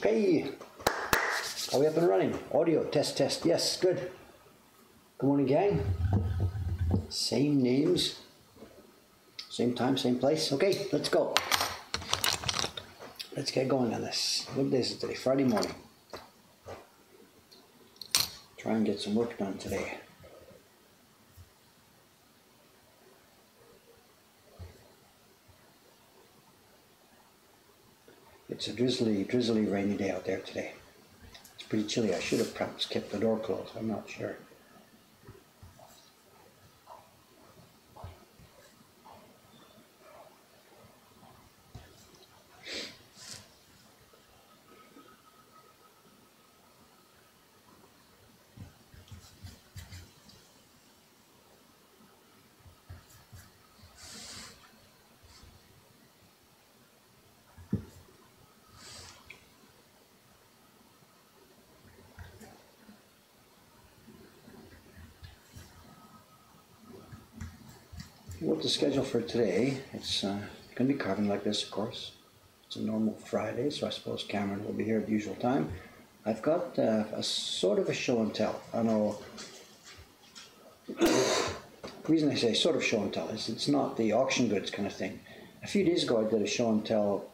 Okay, are we up and running? Audio, test, test, yes, good. Good morning, gang. Same names, same time, same place. Okay, let's go. Let's get going on this. What day is it today? Friday morning. Try and get some work done today. It's a drizzly, rainy day out there today. It's pretty chilly. I should have perhaps kept the door closed. I'm not sure. What's the schedule for today? It's going to be carving like this, of course. It's a normal Friday, so I suppose Cameron will be here at the usual time. I've got a sort of a show and tell. I know. The reason I say sort of show and tell is it's not the auction goods kind of thing. A few days ago, I did a show and tell,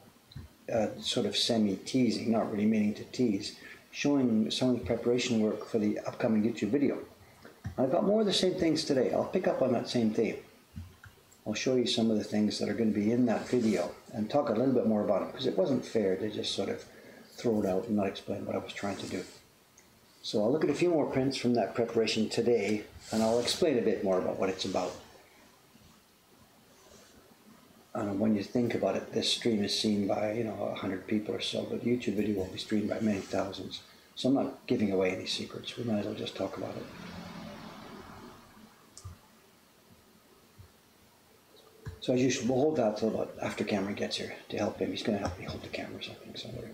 sort of semi-teasing, not really meaning to tease, showing some of the preparation work for the upcoming YouTube video. I've got more of the same things today. I'll pick up on that same theme. I'll show you some of the things that are going to be in that video and talk a little bit more about them, because it wasn't fair to just sort of throw it out and not explain what I was trying to do. So I'll look at a few more prints from that preparation today, and I'll explain a bit more about what it's about. And when you think about it, this stream is seen by 100 people or so, but the YouTube video will be streamed by many thousands. So I'm not giving away any secrets. We might as well just talk about it. So as usual, we'll hold that till about after Cameron gets here to help him. He's going to help me hold the cameras, I think. So there we go.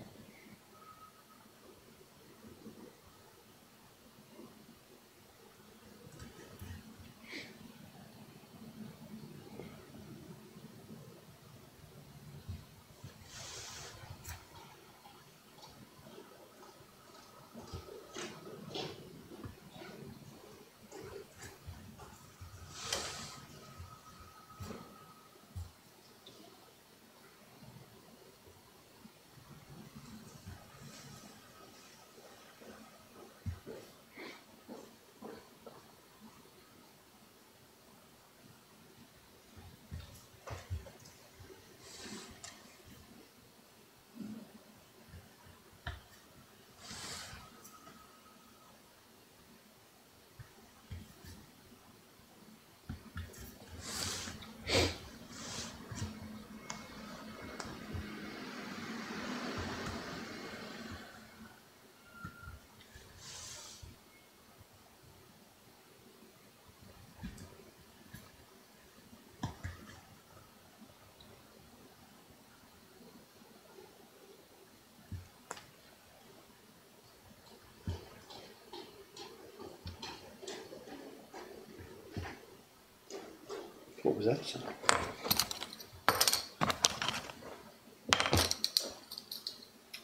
What was that sound?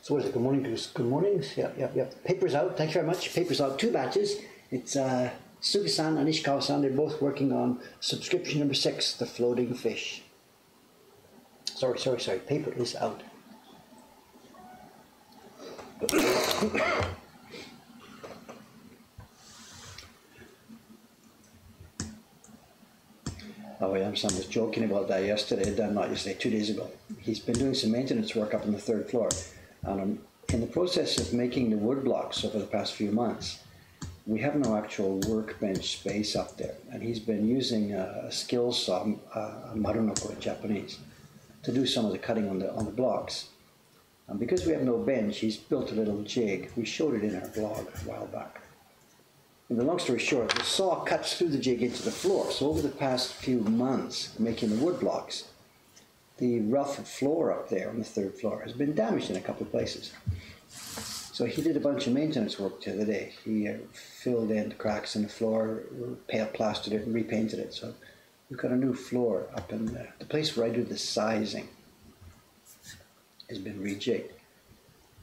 So what is it? Good morning, Goose. Good morning. Yep. Paper's out. Thank you very much. Paper's out. 2 batches. It's Sugi-san and Ishikawa-san. They're both working on subscription number 6, The Floating Fish. Sorry. Paper is out. Oh, yeah, Sam was joking about that yesterday, not yesterday, 2 days ago. He's been doing some maintenance work up on the 3rd floor. And I'm in the process of making the wood blocks over the past few months. We have no actual workbench space up there. And he's been using a skill saw, a marunoko in Japanese, to do some of the cutting on the blocks. And because we have no bench, he's built a little jig. We showed it in our blog a while back. And the long story short, the saw cuts through the jig into the floor. So over the past few months, making the wood blocks, the rough floor up there on the 3rd floor has been damaged in a couple of places. So he did a bunch of maintenance work the other day. He filled in the cracks in the floor, plastered it and repainted it. So we've got a new floor up in the place where I do the sizing has been rejigged.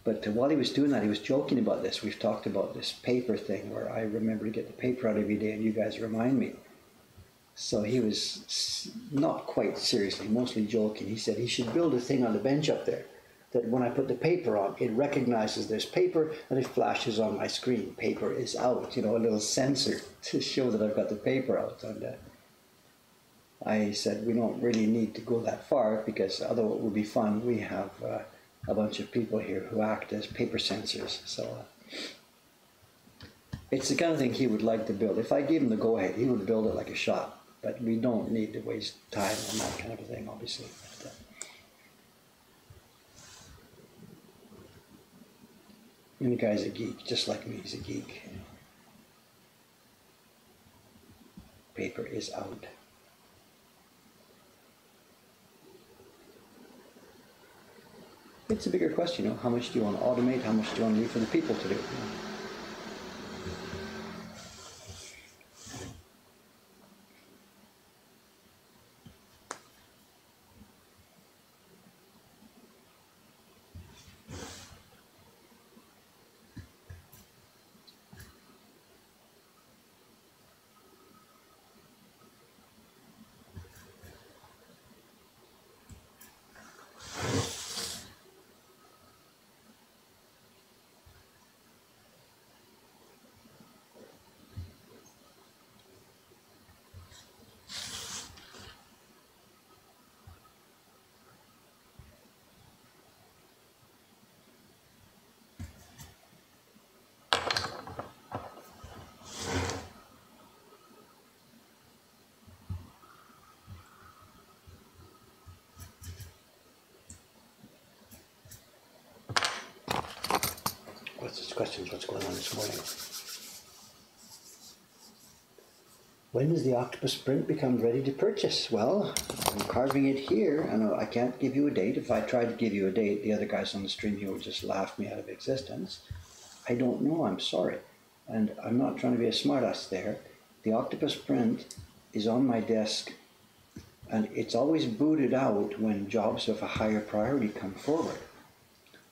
But while he was doing that, he was joking about this. We've talked about this paper thing where I remember to get the paper out every day and you guys remind me. So he was not quite seriously, mostly joking. He said he should build a thing on the bench up there that when I put the paper on, it recognizes there's paper and it flashes on my screen. Paper is out, you know, a little sensor to show that I've got the paper out. And I said we don't really need to go that far because although it would be fun, we have a bunch of people here who act as paper sensors. So it's the kind of thing he would like to build. If I gave him the go-ahead, he would build it like a shot. But we don't need to waste time on that kind of a thing, obviously. But, and the guy's a geek, just like me, he's a geek. Paper is out. It's a bigger question, you know, how much do you want to automate, how much do you want to leave for the people to do? Questions, what's going on this morning? When does the octopus print become ready to purchase? Well, I'm carving it here, and I can't give you a date. If I tried to give you a date, the other guys on the stream here would just laugh me out of existence. I don't know, I'm sorry. And I'm not trying to be a smartass there. The octopus print is on my desk, and it's always booted out when jobs of a higher priority come forward.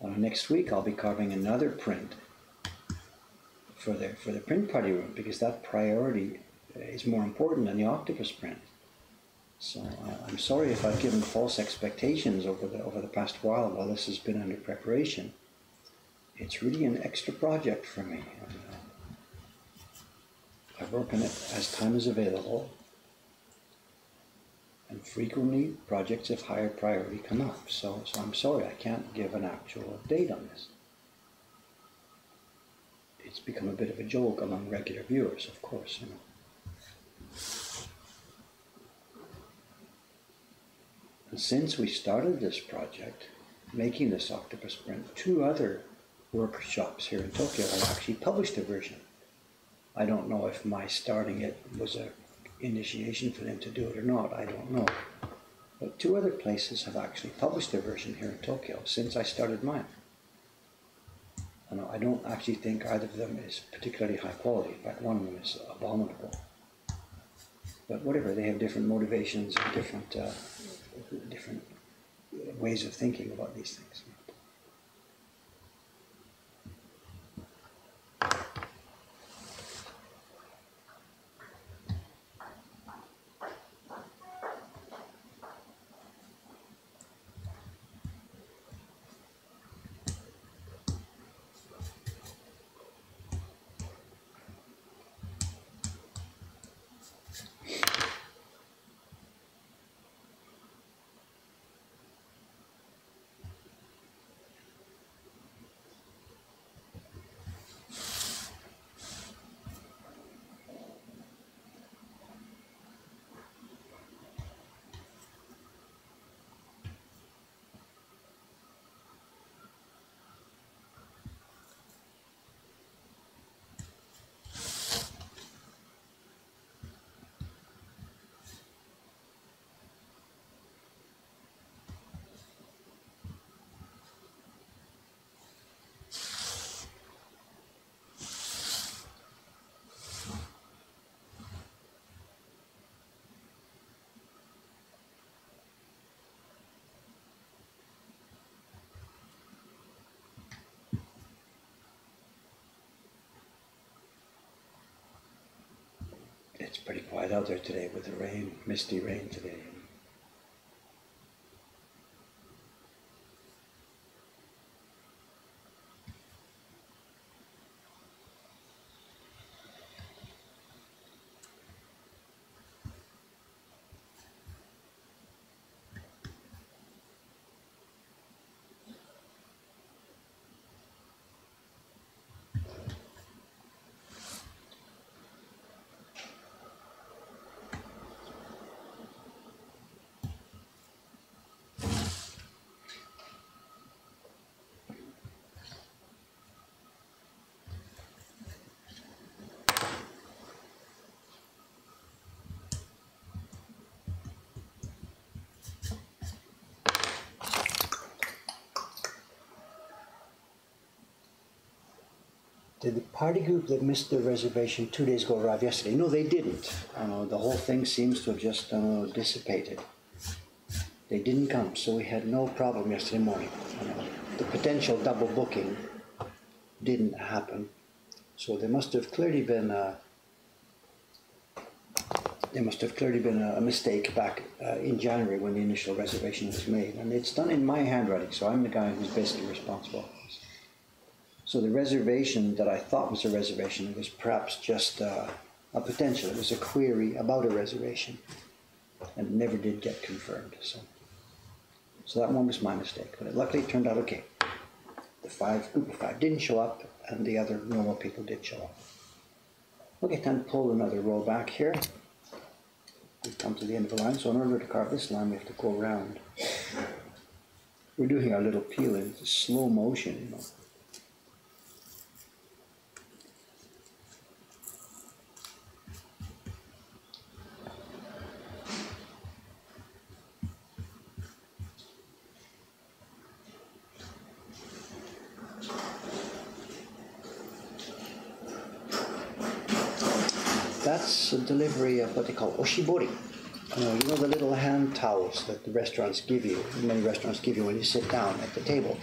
Next week I'll be carving another print for the print party room because that priority is more important than the octopus print. So I'm sorry if I've given false expectations over the past while this has been under preparation. It's really an extra project for me. I work on it as time is available, and frequently projects of higher priority come up. So I'm sorry I can't give an actual date on this. It's become a bit of a joke among regular viewers, of course, you know. And since we started this project, making this octopus print, 2 other workshops here in Tokyo have actually published a version. I don't know if my starting it was an initiation for them to do it or not, I don't know. But 2 other places have actually published a version here in Tokyo since I started mine. And I don't actually think either of them is particularly high quality. In fact, one of them is abominable. But whatever, they have different motivations and different ways of thinking about these things. pretty quiet out there today with the rain, misty rain today. Did the party group that missed their reservation 2 days ago arrive yesterday? No, they didn't. The whole thing seems to have just dissipated. They didn't come, so we had no problem yesterday morning. The potential double booking didn't happen, so there must have clearly been a mistake back in January when the initial reservation was made, and it's done in my handwriting, so I'm the guy who's basically responsible. So the reservation that I thought was a reservation was perhaps just a potential. It was a query about a reservation, and it never did get confirmed. So that one was my mistake, but luckily it turned out okay. The group of five didn't show up, and the other normal people did show up. Okay, time to pull another row back here. We've come to the end of the line, so in order to carve this line, we have to go around. We're doing our little peel in slow motion, That's a delivery of what they call oshibori. You know the little hand towels that the restaurants give you, many restaurants give you when you sit down at the table.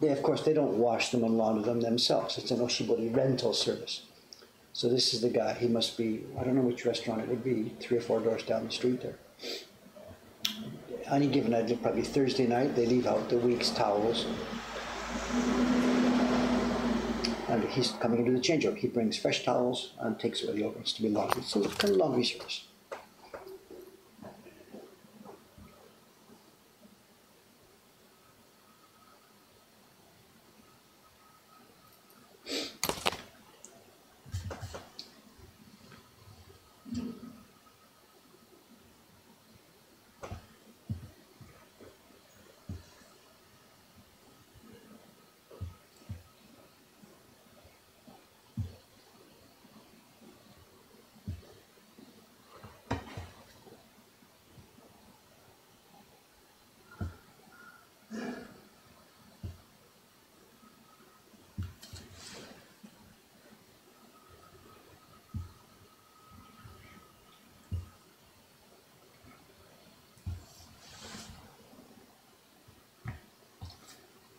They, of course, they don't wash them and launder them themselves. It's an oshibori rental service. So this is the guy. He must be, I don't know which restaurant it would be, 3 or 4 doors down the street there. Any given night, probably Thursday night, they leave out the week's towels. And he's coming into the changeover. He brings fresh towels and takes away the old ones to be laundered. So it's kind of laundry service.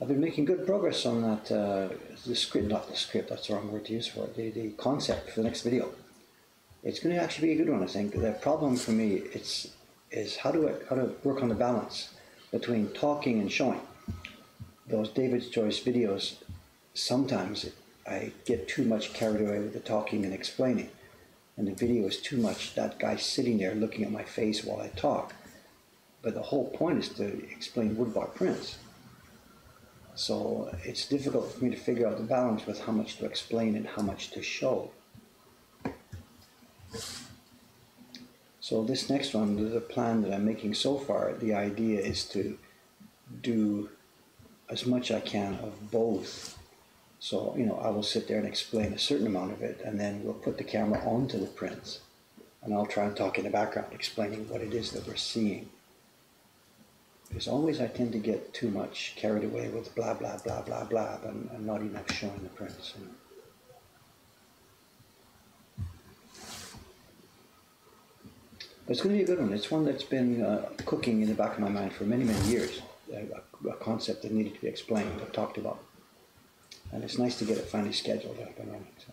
I've been making good progress on that, the script, not the script, that's the wrong word to use for it, the concept for the next video. It's going to actually be a good one, I think. The problem for me is how to work on the balance between talking and showing. Those David's Choice videos, sometimes I get too much carried away with the talking and explaining, and the video is too much that guy sitting there looking at my face while I talk. But the whole point is to explain woodblock prints. So it's difficult for me to figure out the balance with how much to explain and how much to show. So this next one, the plan that I'm making so far, the idea is to do as much I can of both. So, I will sit there and explain a certain amount of it, and then we'll put the camera onto the prints, and I'll try and talk in the background, explaining what it is that we're seeing. Because always I tend to get too much carried away with blah, blah, blah, blah, blah, and not enough showing the prints. But it's going to be a good one. It's one that's been cooking in the back of my mind for many, many years. A concept that needed to be explained, I've talked about. And it's nice to get it finally scheduled up and running. So.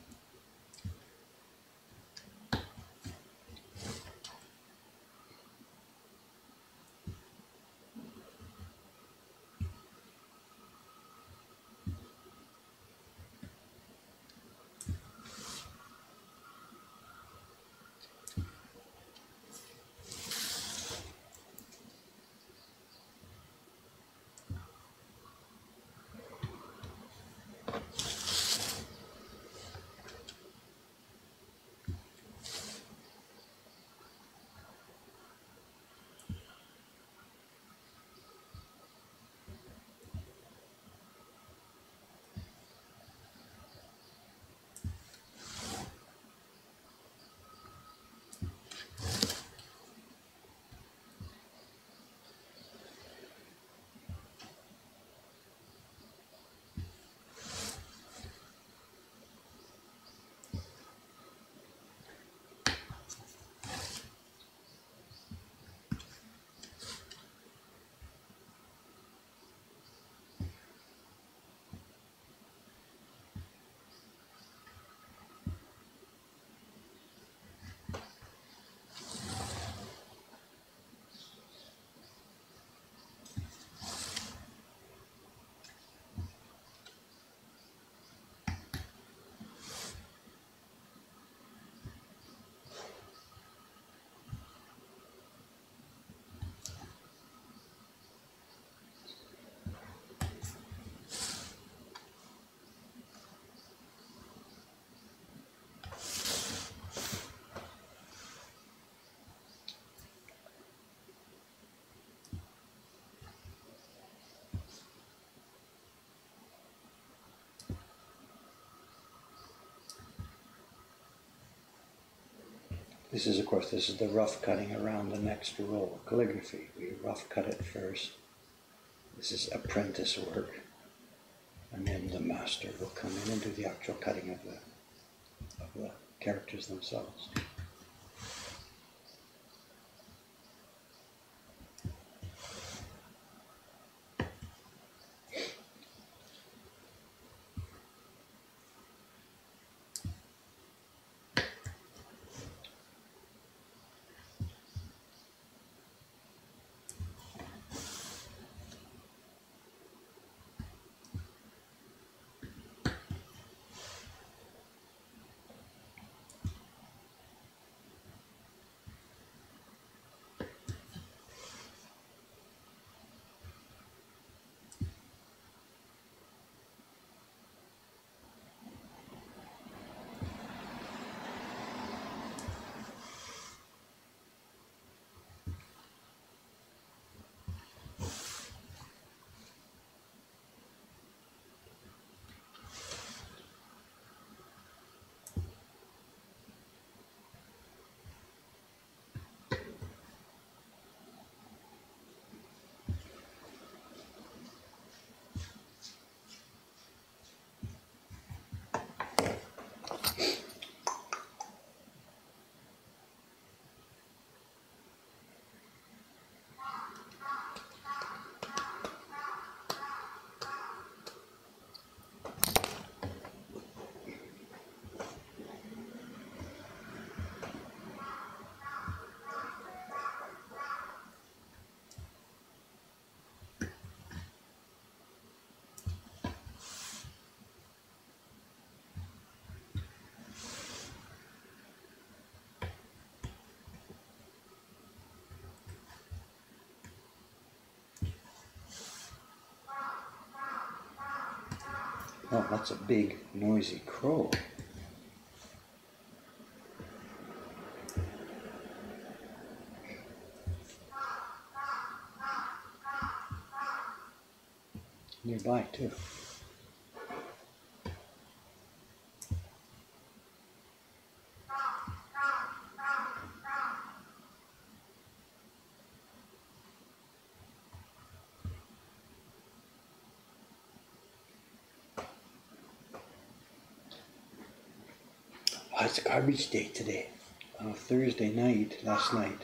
This is, of course, this is the rough cutting around the next row of calligraphy. We rough cut it first. This is apprentice work. And then the master will come in and do the actual cutting of the characters themselves. Oh, that's a big, noisy crow. Nearby, too. Oh, it's garbage day today. Thursday night, last night.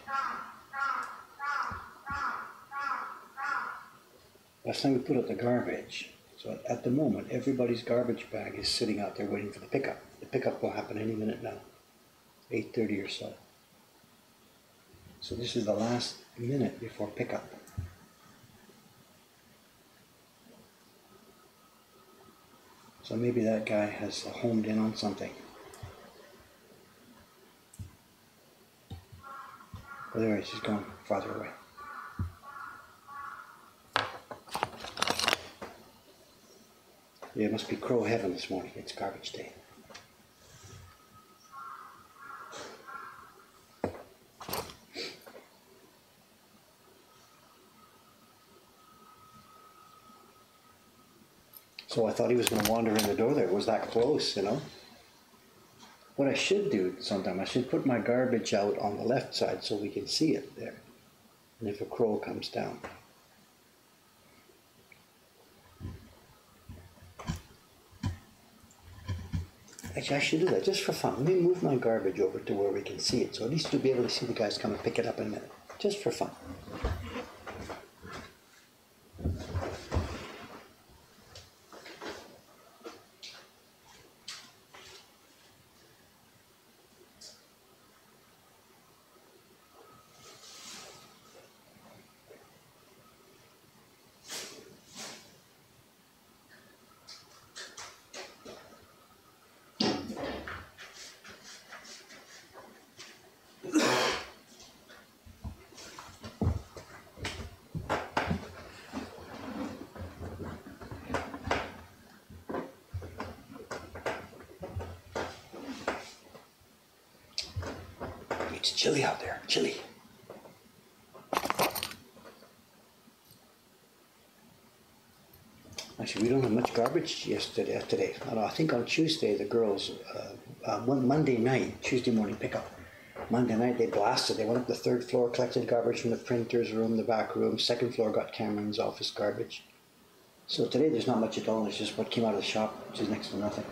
Last time we put out the garbage. So at the moment, everybody's garbage bag is sitting out there waiting for the pickup. The pickup will happen any minute now. 8:30 or so. So this is the last minute before pickup. So maybe that guy has homed in on something. Oh, there he is. He's going farther away. Yeah, it must be crow heaven this morning. It's garbage day. So I thought he was going to wander in the door there. It was that close, you know. What I should do sometime, I should put my garbage out on the left side so we can see it there. And if a crow comes down. Actually, I should do that just for fun. Let me move my garbage over to where we can see it. So at least you'll be able to see the guys come and pick it up in a minute. Just for fun. It's chilly out there, chilly. Actually, we don't have much garbage today. I think on Tuesday, the girls, Monday night, Tuesday morning pickup, Monday night they blasted. They went up the third floor, collected garbage from the printer's room, the back room. Second floor got Cameron's office garbage. So today there's not much at all. There's just what came out of the shop, which is next to nothing.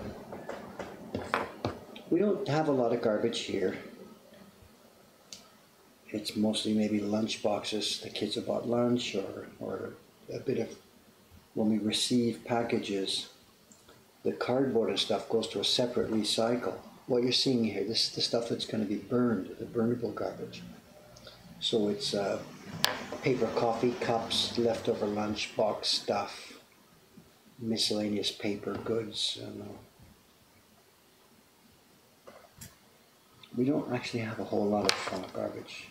We don't have a lot of garbage here. It's mostly maybe lunch boxes. The kids have bought lunch, or a bit of, when we receive packages, the cardboard and stuff goes to a separate recycle. What you're seeing here, this is the stuff that's going to be burned, the burnable garbage. So it's paper coffee cups, leftover lunch box stuff, miscellaneous paper goods. We don't actually have a whole lot of garbage.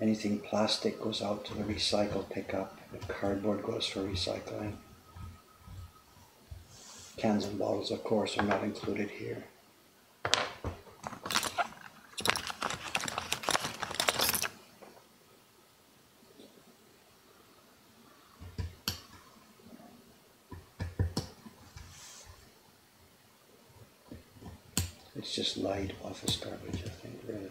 Anything plastic goes out to the recycle pickup. The cardboard goes for recycling. Cans and bottles, of course, are not included here. It's just light office garbage, I think, really.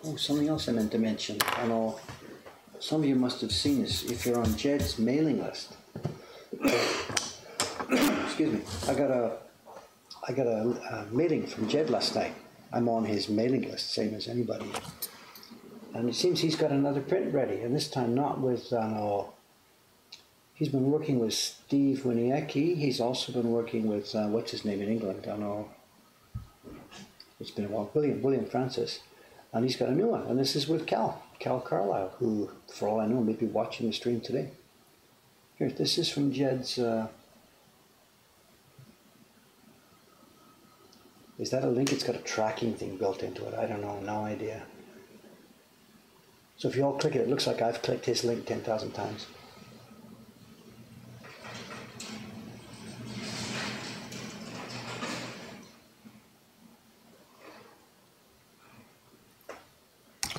Oh, something else I meant to mention. I know some of you must have seen this if you're on Jed's mailing list. Excuse me. I got a mailing from Jed last night. I'm on his mailing list, same as anybody. And it seems he's got another print ready, and this time not with, he's been working with Steve Winiecki. He's also been working with, what's his name in England? I don't know. It's been a while. William Francis. And he's got a new one, and this is with Cal Carlisle, who, for all I know, may be watching the stream today. Here, this is from Jed's Is that a link? It's got a tracking thing built into it. I don't know, no idea. So if you all click it, it looks like I've clicked his link 10,000 times.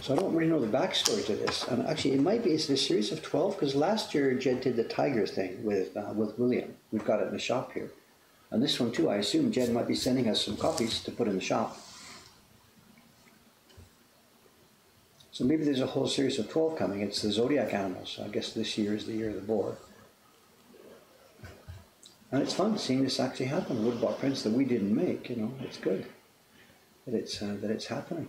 So I don't really know the backstory to this. And actually, it might be, it's a series of 12, because last year Jed did the tiger thing with William. We've got it in the shop here. And this one too, I assume Jed might be sending us some copies to put in the shop. So maybe there's a whole series of 12 coming. It's the zodiac animals. I guess this year is the year of the boar. And it's fun seeing this actually happen. Woodblock prints that we didn't make, you know, it's good that it's happening.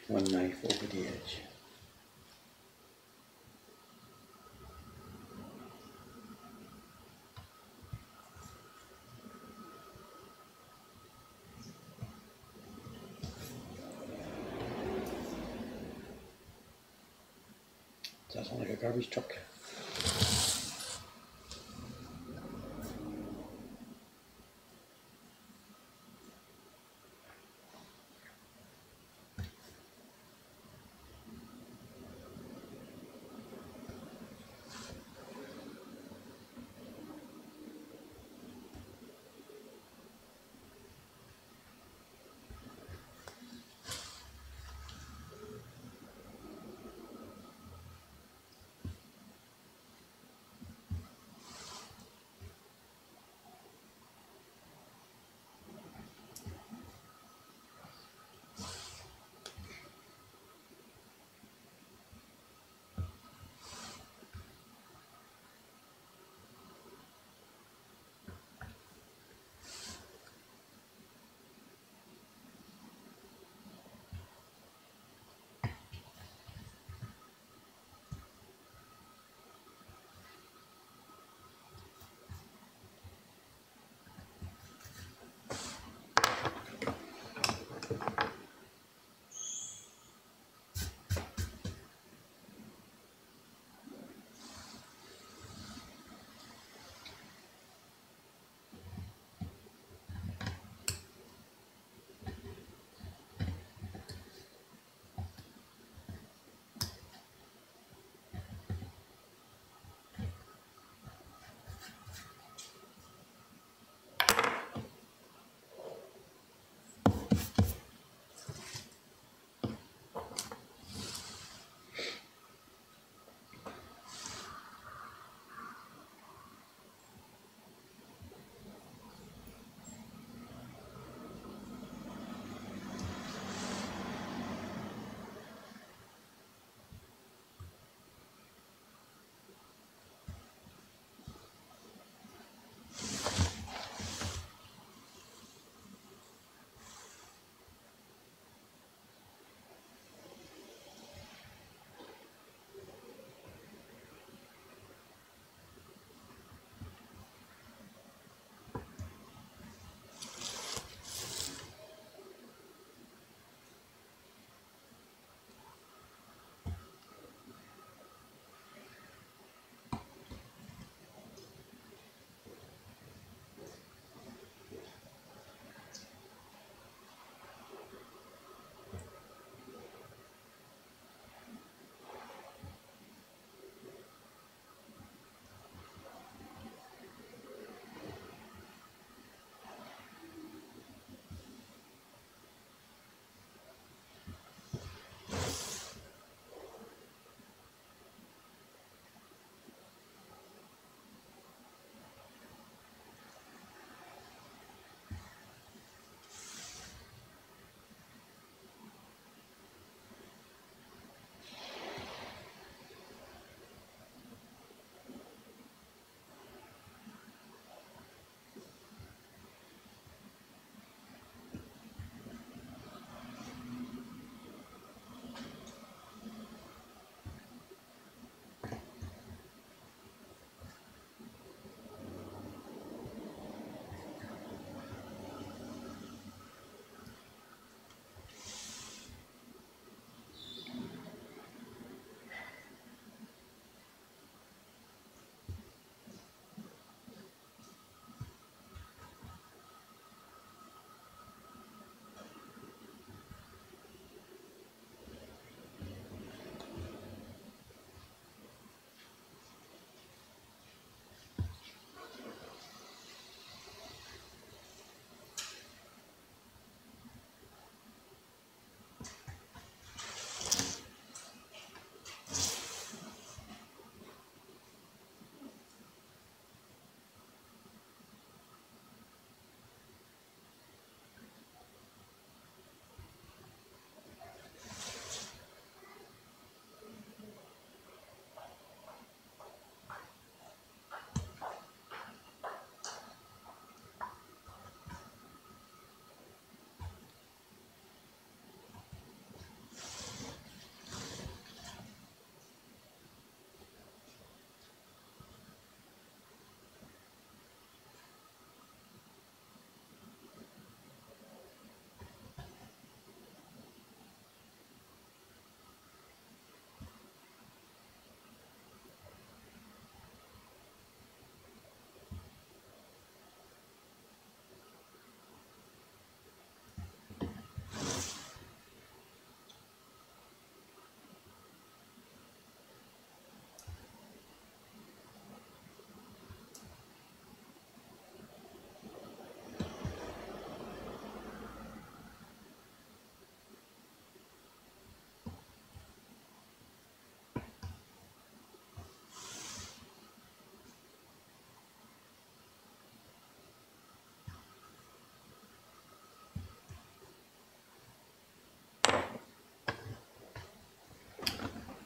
One knife over the edge. Does that sound like a garbage truck?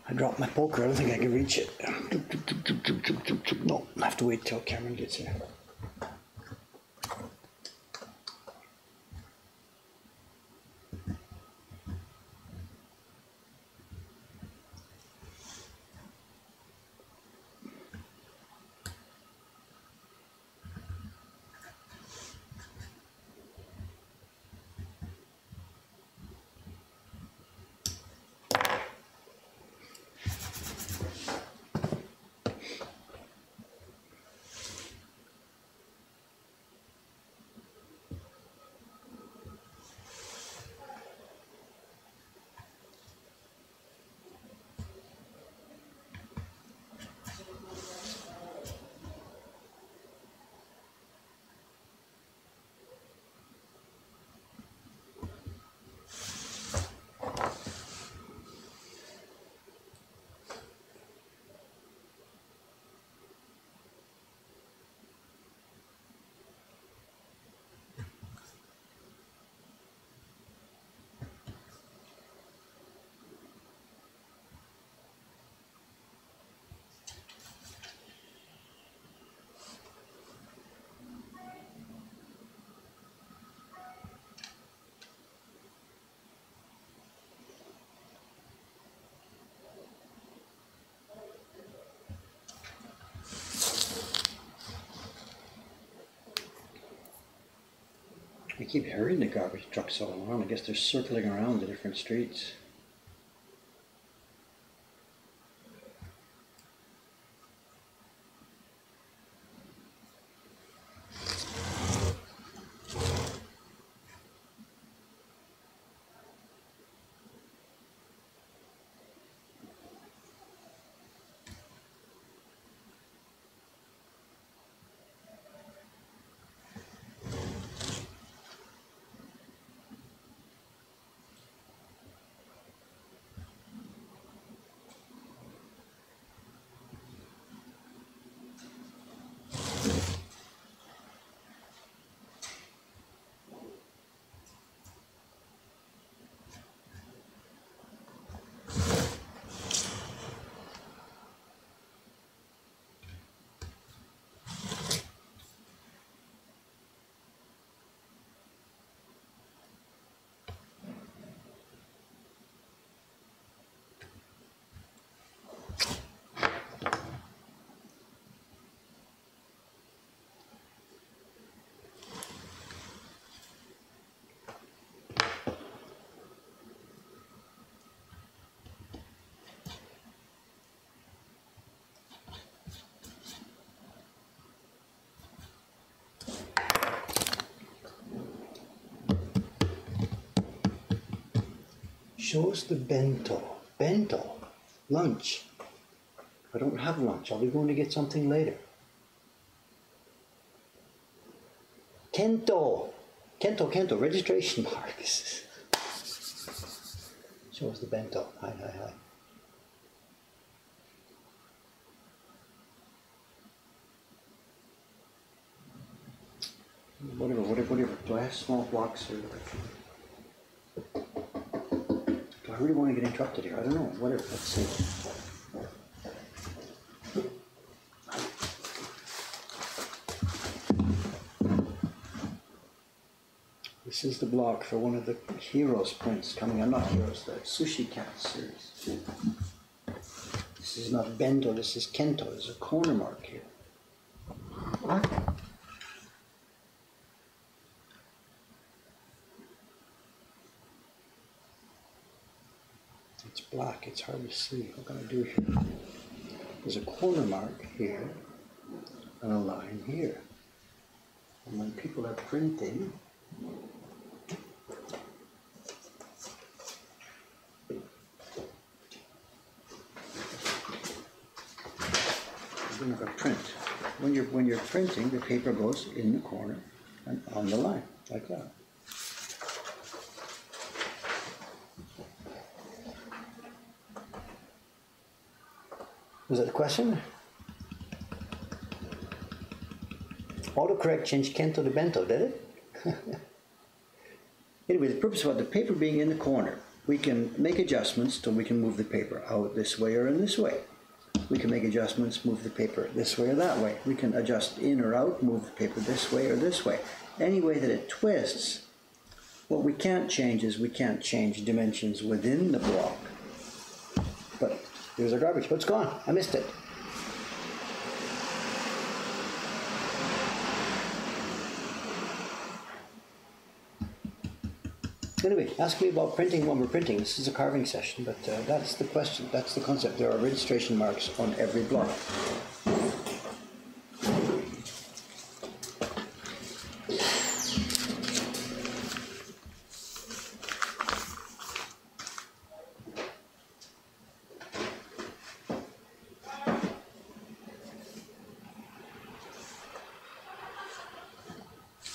I dropped my poker, I don't think I can reach it. No, I have to wait till Cameron gets here. I keep hearing the garbage trucks all around. I guess they're circling around the different streets. Show us the bento. Bento? Lunch. I don't have lunch. I'll be going to get something later. Kento. Kento, Kento. Registration marks. Show us the bento. Hi, hi, hi. Whatever. Do I have small blocks or... I really want to get interrupted here. I don't know. Whatever. Let's see. This is the block for one of the Heroes prints coming. I'm not Heroes, the Sushi Cat series. This is not Bento. This is Kento. There's a corner mark here. It's black, it's hard to see. What can I do here? There's a corner mark here and a line here. And when people are printing, a print. When you're printing, the paper goes in the corner and on the line, like that. Was that the question? Autocorrect changed Kento to Bento, did it? Anyway, the purpose of the paper being in the corner we can make adjustments till we can move the paper out this way or in this way. We can make adjustments, move the paper this way or that way. We can adjust in or out, move the paper this way or this way. Any way that it twists, what we can't change is we can't change dimensions within the block. But there's our garbage, but it's gone. I missed it. Anyway, ask me about printing when we're printing. This is a carving session, but that's the question. That's the concept. There are registration marks on every block.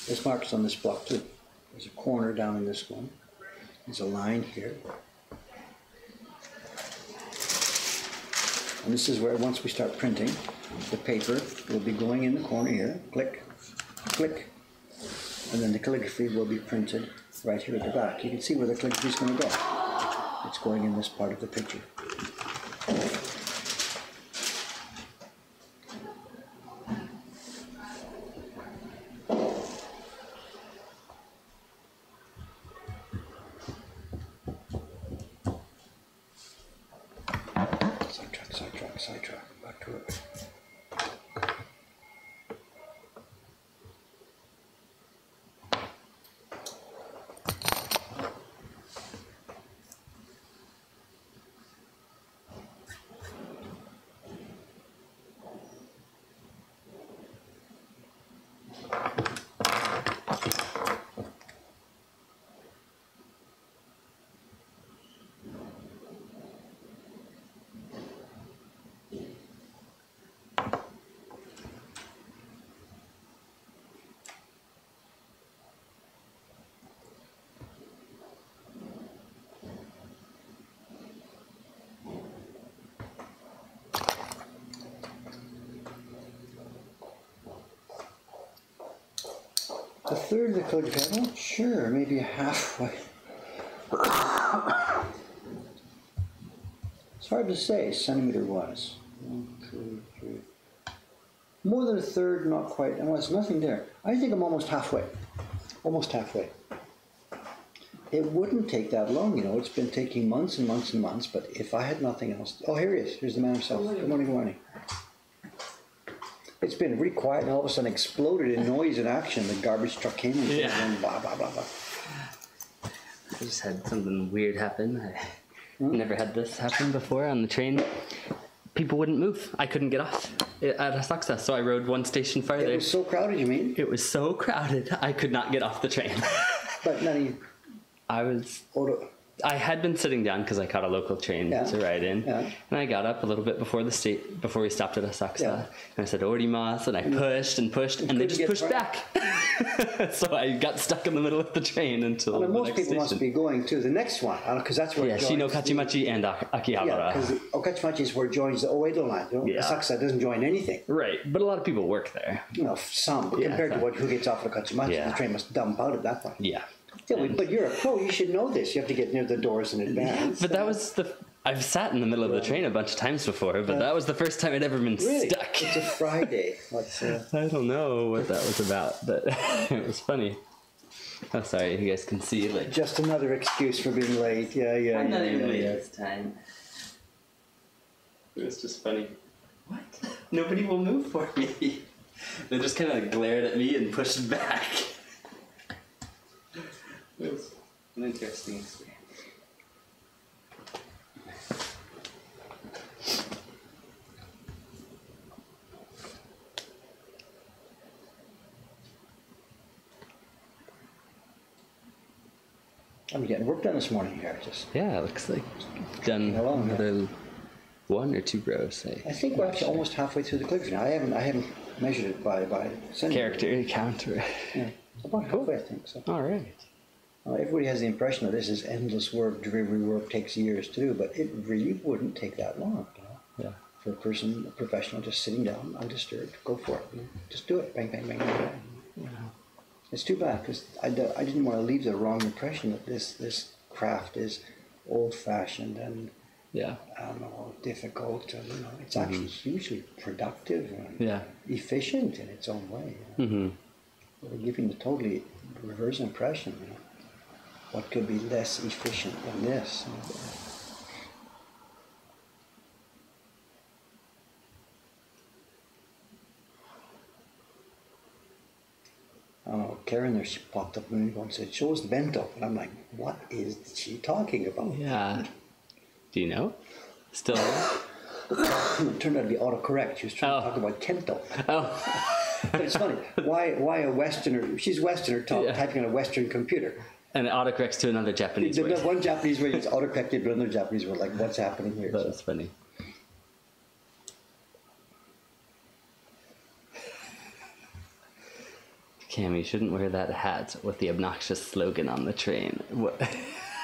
There's marks on this block too. There's a corner down in this one. There's a line here. And this is where, once we start printing, the paper will be going in the corner here. Click, click. And then the calligraphy will be printed right here at the back. You can see where the calligraphy is going to go. It's going in this part of the picture. Sidetrack, back to it. A third of the calligraphy, I'm not sure, maybe halfway. It's hard to say, centimeter-wise. 1, 2, 3. More than a third, not quite, and there's nothing there. I think I'm almost halfway. Almost halfway. It wouldn't take that long, you know. It's been taking months and months and months, but if I had nothing else... Oh, here he is. Here's the man himself. Good morning, good morning. It's been really quiet and all of a sudden exploded in noise and action. The garbage truck came and going blah, blah, blah, blah. I just had something weird happen. I never had this happen before on the train. People wouldn't move. I couldn't get off at Asakusa, so I rode one station farther. It was so crowded, you mean? It was so crowded, I could not get off the train. But none of you... I had been sitting down because I caught a local train to ride in, and I got up a little bit before we stopped at Asakusa, and I said "Orimasu," and I pushed and pushed, and they just pushed back. So I got stuck in the middle of the train until the most next people station. must be going to the next one, because that's where it joins. Shino Kachimachi and Akihabara. Yeah, because Okachimachi is where it joins the Oedo line. Asakusa doesn't join anything. Right, but a lot of people work there. You know, some, compared to who gets off at Okachimachi, the train must dump out at that point. Yeah. Yeah, but you're a pro. You should know this. You have to get near the doors in advance. But that was I've sat in the middle of the train a bunch of times before, but that was the first time I'd ever been stuck. It's a Friday. I don't know what that was about, but it was funny. Oh, sorry, you guys can see. Just another excuse for being late. I'm not even late this time. It was just funny. What? Nobody will move for me. They just kind of glared at me and pushed back. It was an interesting experience. I'm getting work done this morning here. Yeah, it looks like done another 1 or 2 rows. I think we're actually almost halfway through the calligraphy now. I haven't measured it by character counter. Yeah, about halfway, I think. So. All right. Everybody has the impression that this is endless work, dreary work, takes years to do, but it really wouldn't take that long. You know? Yeah. For a professional, just sitting down, undisturbed, go for it. You know? Just do it. Bang, bang, bang, bang, bang. Yeah. It's too bad because I didn't want to leave the wrong impression that this craft is old-fashioned and Yeah. I don't know, difficult. And, you know, it's actually hugely productive and Yeah. efficient in its own way. You know? We're giving a totally reverse impression. You know? What could be less efficient than this? You know? I don't know, Karen there, she popped up a minute ago and said, show us the bento. And I'm like, what is she talking about? Yeah. Do you know? Still? It turned out to be autocorrect. She was trying to talk about Kento. Oh. But it's funny. Why a Westerner? She's Westerner typing on a Western computer. And it autocorrects to another Japanese word. One Japanese word is autocorrected, but another Japanese word. Like, what's happening here? That's funny. Cam, you shouldn't wear that hat with the obnoxious slogan on the train. What?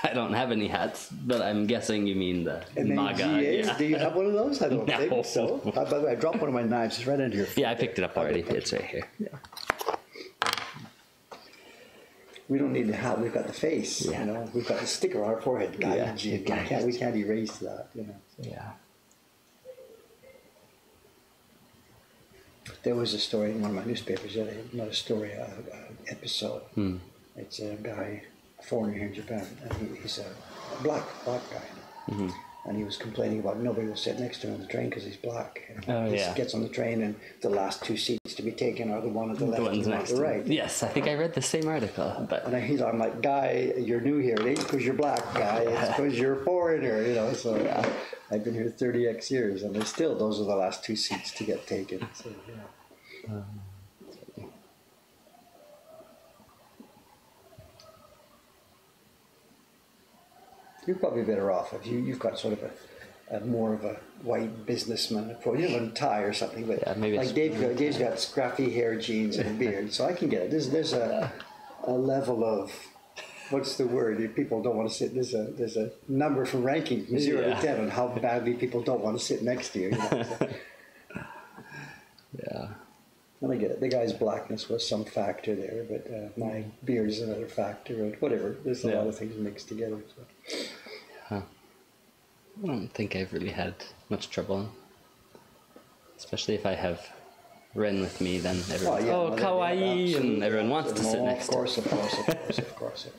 I don't have any hats, but I'm guessing you mean the MAGA. Yeah. Do you have one of those? I don't think so. By the way, I dropped one of my knives. It's right under here. Yeah, I picked it up already. It's right here. Yeah. We don't need the hat. We've got the face. Yeah. You know, we've got the sticker on our forehead. We can't erase that. You know. Yeah. There was a story in one of my newspapers, not a story, episode. It's a guy, a foreigner here in Japan, and he's a black guy. And he was complaining about nobody will sit next to him on the train because he's black. And he gets on the train and the last two seats to be taken are the one at the left and the one at the right. Yes, I think I read the same article. But I'm like, guy, you're new here. It ain't because you're black, guy. It's because you're a foreigner, you know. So I've been here 30x years, and those are the last two seats to get taken. So, yeah. You're probably better off if you've got sort of a more of a white businessman approach. You have a tie or something, but maybe like Dave's got scruffy hair, jeans, and a beard, so I can get it. There's a level of, what's the word? People don't want to sit. There's a number for ranking from 0 to 10 on how badly people don't want to sit next to you. You know? So, yeah. And I get it. The guy's blackness was some factor there, but my beard is another factor, and whatever. There's a lot of things mixed together. So. I don't think I've really had much trouble. Especially if I have Ren with me, then everyone's, kawaii, and everyone wants to sit next to me. Of course.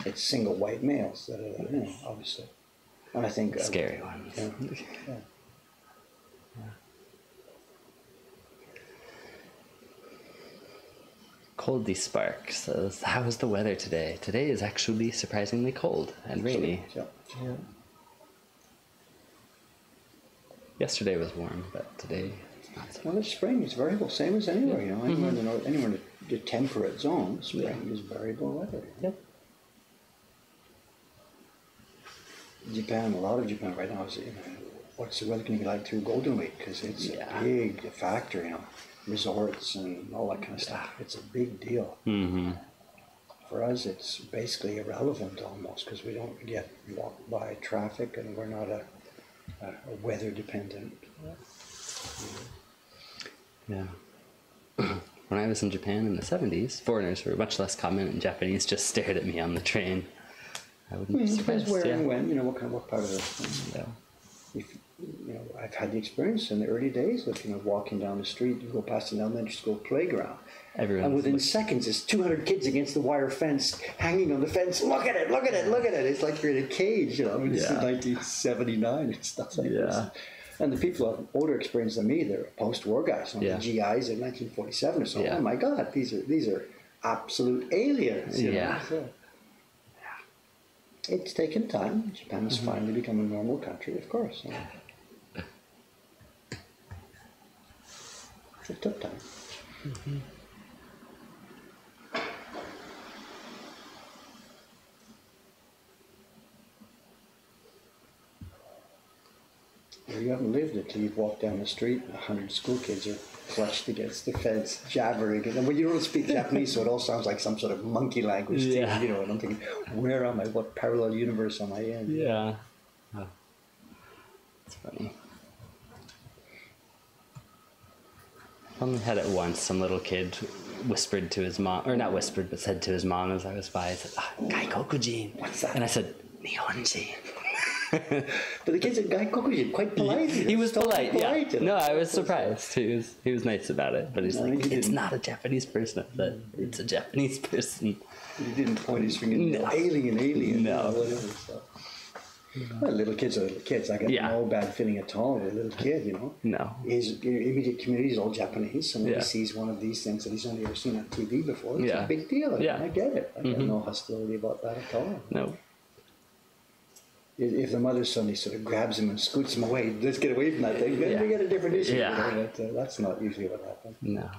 It's single white males that are, obviously. And I think... Scary ones. Yeah. Coldy Spark says, how is the weather today? Today is actually surprisingly cold and rainy. Yeah. Yesterday was warm, but today it's not so. Well, it's spring. It's variable, same as anywhere. You know, anywhere in the temperate zone, spring is variable weather. Yep. Japan, a lot of Japan right now is, what's the weather going to be like through Golden Week? Because it's a big factor, resorts and all that kind of stuff. It's a big deal. For us, it's basically irrelevant almost because we don't get walked by traffic and we're not a weather dependent. Yeah. When I was in Japan in the 70s, foreigners were much less common and Japanese just stared at me on the train. I wouldn't be surprised. Where and when, what part of it. I've had the experience in the early days of, walking down the street, you go past an elementary school playground. And within seconds, it's 200 kids against the wire fence, hanging on the fence. Look at it. It's like you're in a cage, It's 1979 and stuff like this. And the people who have older experience than me, they're post-war guys, the GIs in 1947 or so. Oh my God, these are absolute aliens. So, it's taken time. Japan has finally become a normal country, of course. It took time. You haven't lived it till you've walked down the street and 100 school kids are clutched against the fence, jabbering. And when you don't speak Japanese, so it all sounds like some sort of monkey language thing, and I'm thinking, where am I? What parallel universe am I in? Yeah. Oh. It's funny. I only had it once. Some little kid whispered to his mom, or not whispered, but said to his mom as I was by, I said, Gaikokujin. What's that? And I said, Nihonji. But the kids at Gaikoku, quite polite. He was polite, yeah. You know? No, I was surprised. He was nice about it, but he's like, it's not a Japanese person. But it's a Japanese person. He didn't point his finger. No. Alien. No. Whatever. So. Well, little kids are little kids. I got no bad feeling at all with a little kid, you know. No. His immediate community is all Japanese, so when he sees one of these things that he's only ever seen on TV before, it's a big deal. Yeah. I get it. I got no hostility about that at all. No. If the mother suddenly sort of grabs him and scoots him away, let's get away from that thing, then we get a different issue. Yeah. That's not usually what happens. No.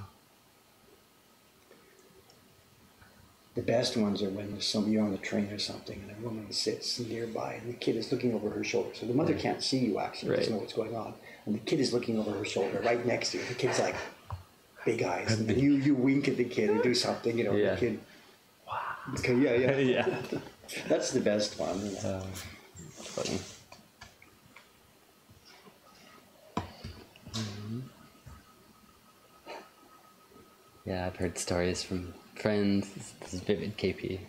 The best ones are when you're on the train or something and a woman sits nearby and the kid is looking over her shoulder. So the mother can't see you actually, doesn't know what's going on. And the kid is looking over her shoulder right next to you. The kid's like, big eyes. And then you wink at the kid or do something, you know, the kid. Wow. Okay, yeah. That's the best one. You know. Funny. Yeah, I've heard stories from friends, this is Vivid KP,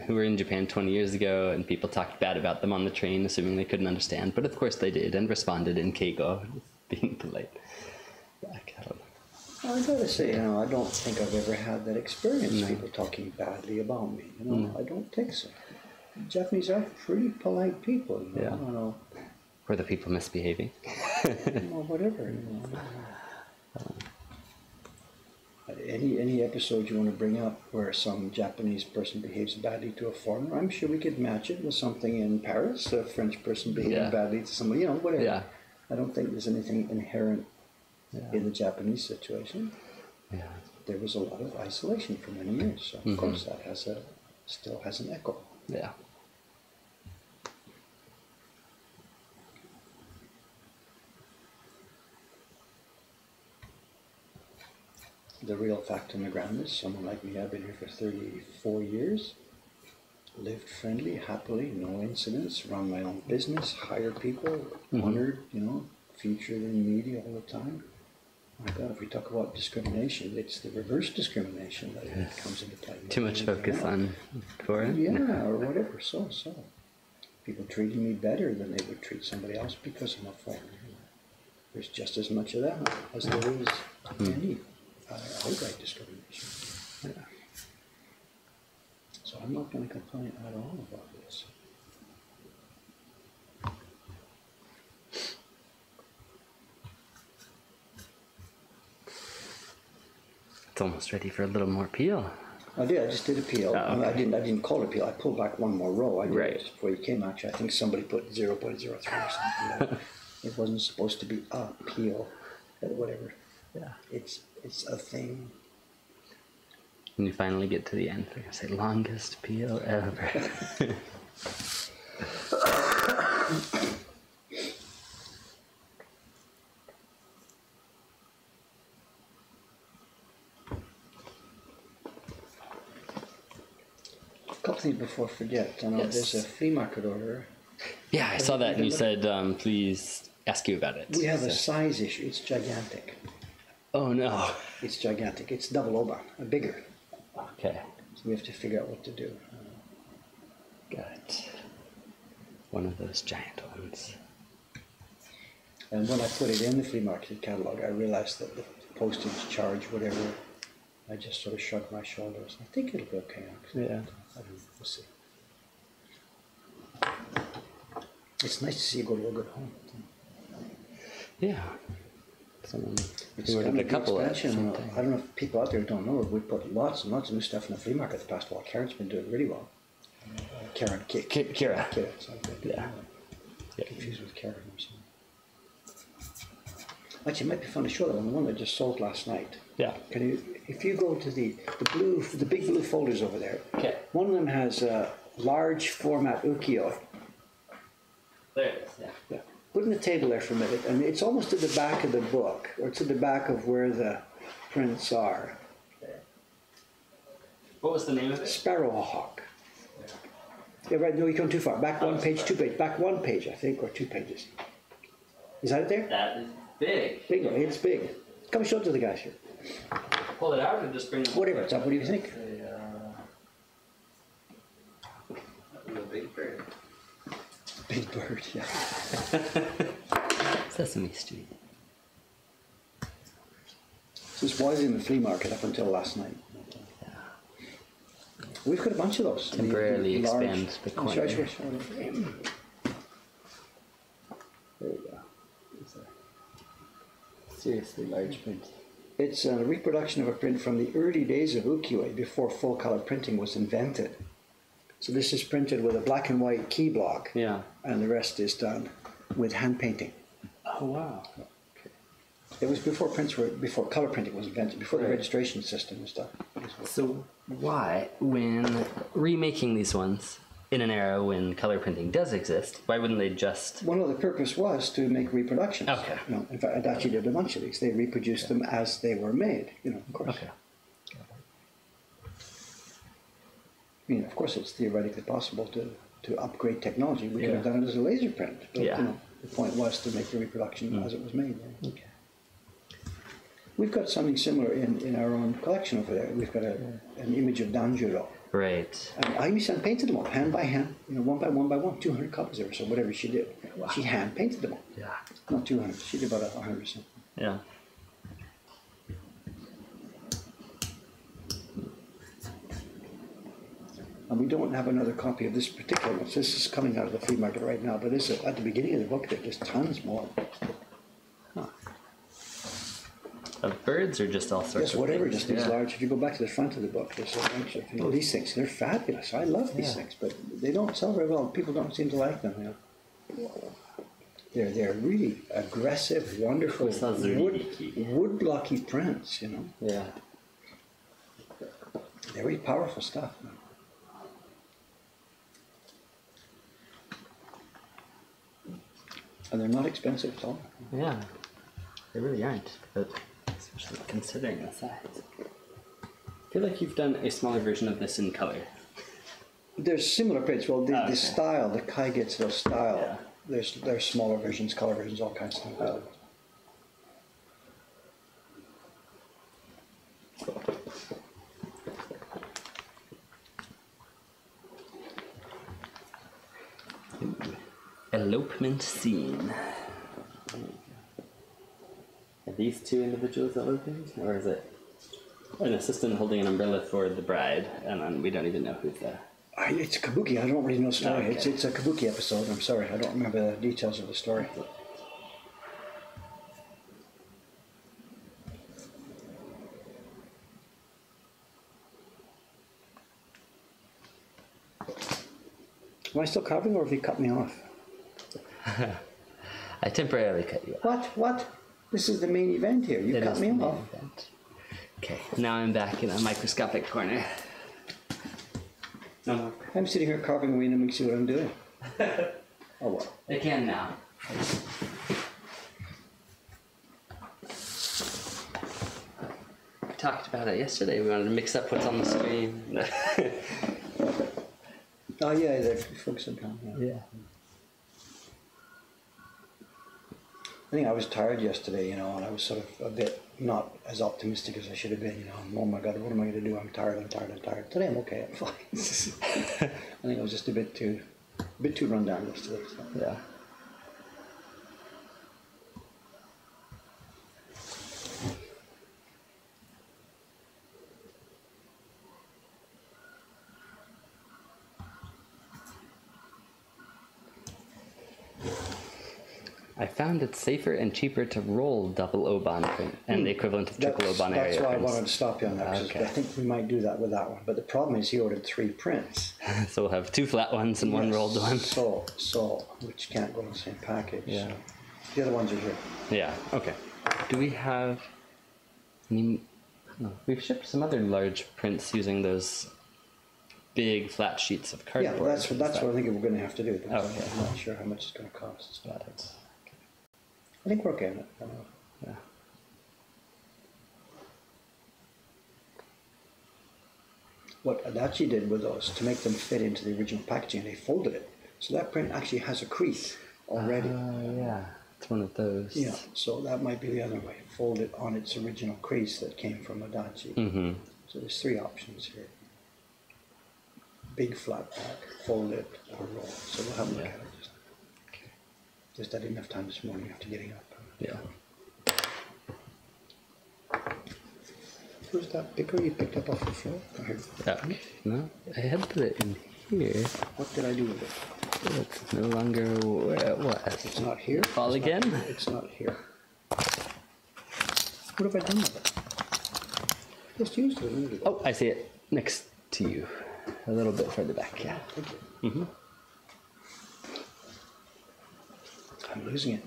who were in Japan 20 years ago, and people talked bad about them on the train, assuming they couldn't understand. But of course they did, and responded in Keigo, being polite. Back, I don't know. I gotta say, I don't think I've ever had that experience, people talking badly about me. I don't think so. Japanese are pretty polite people, I don't know. Were the people misbehaving? Whatever, Any episode you want to bring up where some Japanese person behaves badly to a foreigner, I'm sure we could match it with something in Paris, a French person behaving badly to somebody, whatever. Yeah. I don't think there's anything inherent in the Japanese situation. Yeah. There was a lot of isolation for many years, so of course that still has an echo. Yeah. The real fact on the ground is someone like me, I've been here for 34 years, lived friendly, happily, no incidents, run my own business, hire people, honored, featured in media all the time. My God, if we talk about discrimination, it's the reverse discrimination that comes into play. Too much focus on foreign? Yeah, or whatever, so. People treating me better than they would treat somebody else because I'm a foreigner. There's just as much of that as there is any outright discrimination. Yeah. So I'm not going to complain at all about this. It's almost ready for a little more peel. I did. I just did a peel. Oh, okay. I didn't call it a peel. I pulled back one more row. I did it just before you came. Actually, I think somebody put 0.03 or something. It wasn't supposed to be a peel, whatever. Yeah. It's a thing. When you finally get to the end, they're gonna say longest peel ever. A couple things before I forget. There's a flea market order. Yeah, I saw that, and you said, please ask you about it. We have a size issue. It's gigantic. Oh, no. It's gigantic. It's double oban, bigger. Okay. So we have to figure out what to do. Got it. One of those giant ones. And when I put it in the flea market catalog, I realized that the postage charge, whatever, I just sort of shrugged my shoulders. I think it'll be okay, actually. Yeah. I don't know. We'll see. It's nice to see you go to a good home. Yeah. Someone it's kind of a couple expansion. I don't know if people out there don't know, we put lots and lots of new stuff in the flea market the past while. Karen's been doing really well. Kira. Yeah. Confused with Karen or something. Actually, it might be fun to show that one. The one that just sold last night. Yeah. If you go to the big blue folders over there. Okay. One of them has a large format ukiyo. There it is. Yeah. Put in the table there for a minute, and it's almost to the back of the book, or to the back of where the prints are. What was the name of it? Sparrowhawk. Yeah, right. No, you come too far. Back one page, 2 pages. Back 1 page, I think, or 2 pages. Is that it there? That is big. Big. It's big. Come show it to the guys here. Pull it out and just bring it. Whatever it's up. What do you think? That was a big bird. Big Bird, yeah. Sesame Street. This was in the flea market up until last night. We've got a bunch of those. Temporarily expand the corner. Sure. There we go. It's a seriously large print. It's a reproduction of a print from the early days of ukiyo-e, before full color printing was invented. So this is printed with a black and white key block. Yeah. And the rest is done with hand painting. Oh wow. It was before color printing was invented, before the registration system was done. So why, when remaking these ones in an era when color printing does exist, why wouldn't they just... One of the purpose was to make reproductions. Okay. You know, in fact, Adachi did a bunch of these. They reproduced them as they were made, you know, of course. Okay. I mean, of course, it's theoretically possible to upgrade technology. We could have done it as a laser print. But, you know, the point was to make the reproduction as it was made. Right? Okay. We've got something similar in our own collection over there. We've got an image of Danjuro. Right. And Ayumi-san painted them all, hand by hand, you know, one by one, 200 copies of it, so whatever she did. Wow. She hand painted them all. Yeah. Not 200, she did about 100%. Yeah. And we don't have another copy of this particular one. So this is coming out of the flea market right now, but this at the beginning of the book, there's tons more. Huh. Of birds or just all sorts Yes, of whatever, things? just these large. If you go back to the front of the book, there's a bunch of, you know, these things. They're fabulous. I love these things, but they don't sell very well. People don't seem to like them, you know. They're really aggressive, wonderful, wood-blocky prints, you know. Yeah. Very powerful stuff. And they're not expensive at all. Yeah. They really aren't, but especially considering the size. I feel like you've done a smaller version of this in color. There's similar prints. Well, the style, the Kaigetsu style, there's smaller versions, color versions, all kinds of things. Elopement scene. Are these two individuals eloping, or is it an assistant holding an umbrella for the bride, and then we don't even know who's there? It's kabuki. I don't really know the story. Okay. It's a kabuki episode. I'm sorry. I don't remember the details of the story. Am I still carving, or have you cut me off? I temporarily cut you off. What? This is the main event here. You cut me off. Okay, now I'm back in a microscopic corner. No more. I'm sitting here carving away and let me see what I'm doing. Oh well. I can now. We talked about it yesterday. We wanted to mix up what's on the screen. Oh yeah, they're focusing on. Yeah. I think I was tired yesterday, you know, and I was sort of a bit not as optimistic as I should have been, you know. Oh my God, what am I going to do? I'm tired. Today I'm okay, I'm fine. I think I was just a bit too run down yesterday. So. Yeah. I found it safer and cheaper to roll double Oban print and the equivalent of triple Oban area. That's why prints. I wanted to stop you on that. Okay. I think we might do that with that one. But the problem is he ordered 3 prints. So we'll have 2 flat ones and one rolled one. So, which can't go in the same package. Yeah. So. The other ones are here. Yeah, okay. Do we have any... We've shipped some other large prints using those big flat sheets of cardboard. Yeah, that's what I think we're going to have to do. Okay. I'm not sure how much it's going to cost. I think we're okay on it. Yeah. What Adachi did with those, to make them fit into the original packaging, they folded it. So that print actually has a crease already. Yeah, it's one of those. Yeah, so that might be the other way. Fold it on its original crease that came from Adachi. Mm-hmm. So there's 3 options here. Big flat pack, fold it, or roll. So we'll have a look at it. Just I didn't have time this morning after getting up. Yeah. Where's that picker you picked up off the floor? Yeah. No, I had put it in here. What did I do with it? It's no longer where it was. It's not here. Fall again? It's not here. What have I done with it? Just used it a minute ago. Oh, I see it next to you. A little bit further back, yeah. Thank you. Mm-hmm. I'm losing it.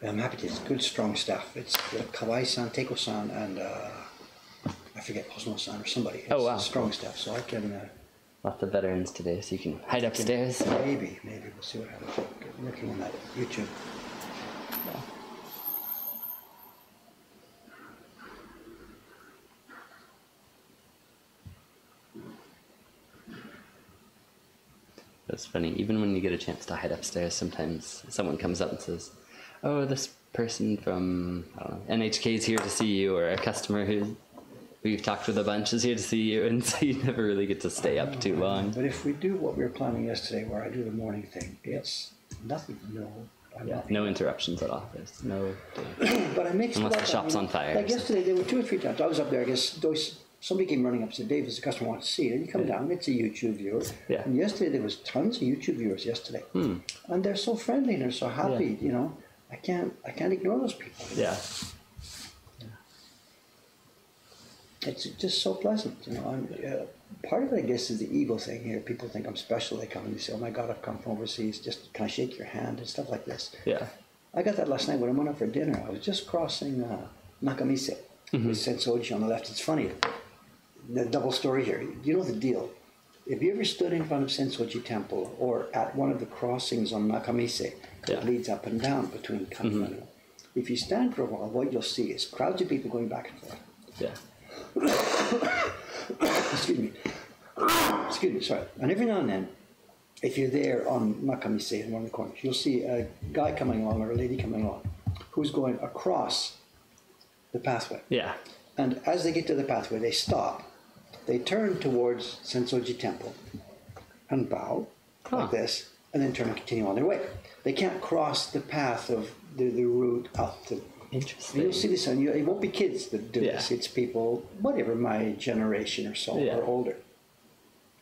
I'm happy to. It's good, strong stuff. It's Kawai-san, Teiko-san, and I forget, Posno-san or somebody. It's wow. Strong stuff, so I can... Lots of veterans today, so you can hide upstairs. Maybe. We'll see what happens. Working on that YouTube. Yeah. That's funny. Even when you get a chance to hide upstairs, sometimes someone comes up and says, "Oh, this person from I don't know, NHK is here to see you," or a customer who we've talked with a bunch is here to see you, and so you never really get to stay up too long. But if we do what we were planning yesterday, where I do the morning thing, it's nothing. No interruptions at all. There's no. But I mixed unless it the up. shop's on fire. Like yesterday, there were 2 or 3 times I was up there. I guess somebody came running up and said, "Dave, as a customer wants to see it." And you come down, it's a YouTube viewer. Yeah. And yesterday there was tons of YouTube viewers yesterday, and they're so friendly and they're so happy. Yeah. You know, I can't ignore those people. Yeah. It's just so pleasant, you know. Part of it, I guess, is the ego thing here. People think I'm special. They come and they say, "Oh my God, I've come from overseas. Just can I shake your hand?" and stuff like this. Yeah. I got that last night when I went out for dinner. I was just crossing Nakamise with Sensoji on the left. It's funny, the double story here. You know the deal. If you ever stood in front of Sensoji Temple or at one of the crossings on Nakamise that leads up and down between Kanimano, if you stand for a while, what you'll see is crowds of people going back and forth. Yeah. Excuse me, sorry. And every now and then, if you're there on Nakamise in one of the corners, you'll see a guy coming along or a lady coming along who's going across the pathway. Yeah. And as they get to the pathway, they stop. They turn towards Sensoji Temple and bow like this, and then turn and continue on their way. They can't cross the path of the route up to. Interesting. You'll see this, and it won't be kids that do this. It's people, whatever, my generation or so, or older.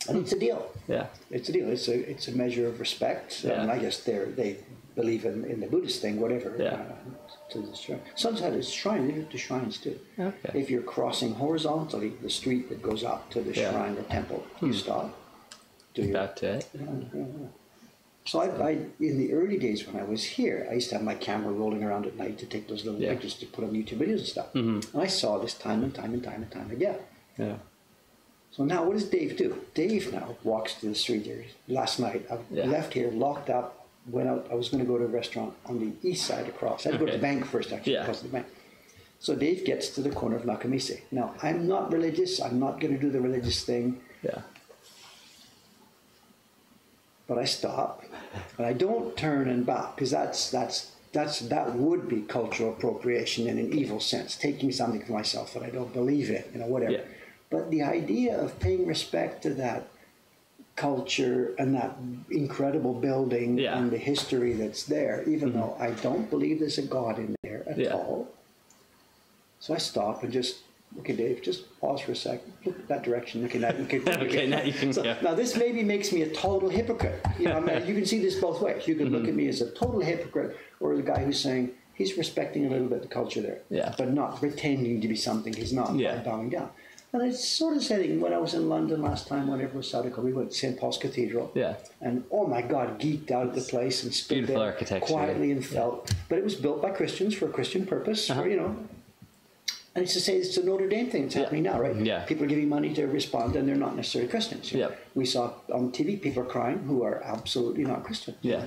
And it's a deal. Yeah. It's a deal. It's a measure of respect. Yeah. And I guess they believe in the Buddhist thing, whatever. Yeah. To the shrine. Sometimes it's shrine. They do it to shrines too. Okay. If you're crossing horizontally the street that goes up to the shrine or temple, you stop. Do your, Back to it. Yeah. So I in the early days when I was here, I used to have my camera rolling around at night to take those little pictures to put on YouTube videos and stuff. And I saw this time and time again. Yeah. So now what does Dave do? Dave now walks to the street here. Last night I left here, locked up, went out. I was going to go to a restaurant on the east side across. I had to go to the bank first, actually, across the bank. So Dave gets to the corner of Nakamise. Now, I'm not religious. I'm not going to do the religious thing. Yeah. But I stop, and I don't turn and bow, because that would be cultural appropriation in an evil sense, taking something for myself that I don't believe in, whatever. Yeah. But the idea of paying respect to that culture and that incredible building and the history that's there, even though I don't believe there's a God in there at all. So I stop and just, okay, Dave, just pause for a second. Look at that direction. Okay, now you can. Okay, now you can. Now this maybe makes me a total hypocrite. You know, I mean, you can see this both ways. You can look at me as a total hypocrite, or the guy who's saying he's respecting a little bit the culture there, but not pretending to be something he's not, bowing down. And it's sort of saying, when I was in London last time, whenever it was Sadako, we went to St. Paul's Cathedral. Yeah. And oh my God, geeked out at the place and stood beautiful there architecture, quietly and felt. But it was built by Christians for a Christian purpose, or, you know. And it's to say it's a Notre Dame thing that's happening now, right? Yeah. People are giving money to respond, and they're not necessarily Christians. Yeah. We saw on TV people are crying who are absolutely not Christian. Yeah.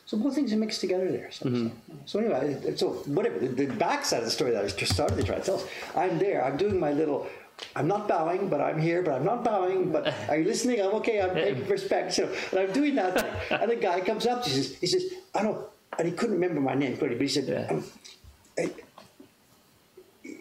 So both things are mixed together there. So anyway, so whatever, the backside of the story that I just started to try to tell us, I'm there, I'm doing my little, I'm not bowing, but I'm here, but I'm not bowing, but are you listening? I'm okay, I'm taking respect. So, and I'm doing that thing. And the guy comes up, he says, I know, and he couldn't remember my name clearly, but he said,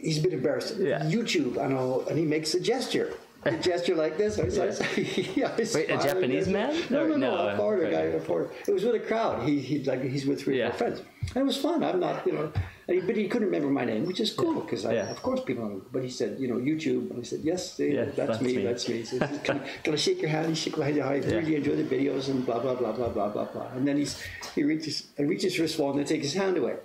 he's a bit embarrassed. YouTube, I know, and he makes a gesture. A gesture like this. I was Wait, a Japanese man? No, a foreigner guy. It was with a crowd. He's with 3 or 4 friends. And it was fun. I'm not, but he couldn't remember my name, which is cool because of course people know. But he said, YouTube, and I said, yes, that's me. That's me. He said, can I shake your hand? He shook my hand. I really enjoy the videos and blah blah blah blah blah blah blah. And then he reaches for his phone and takes his hand away.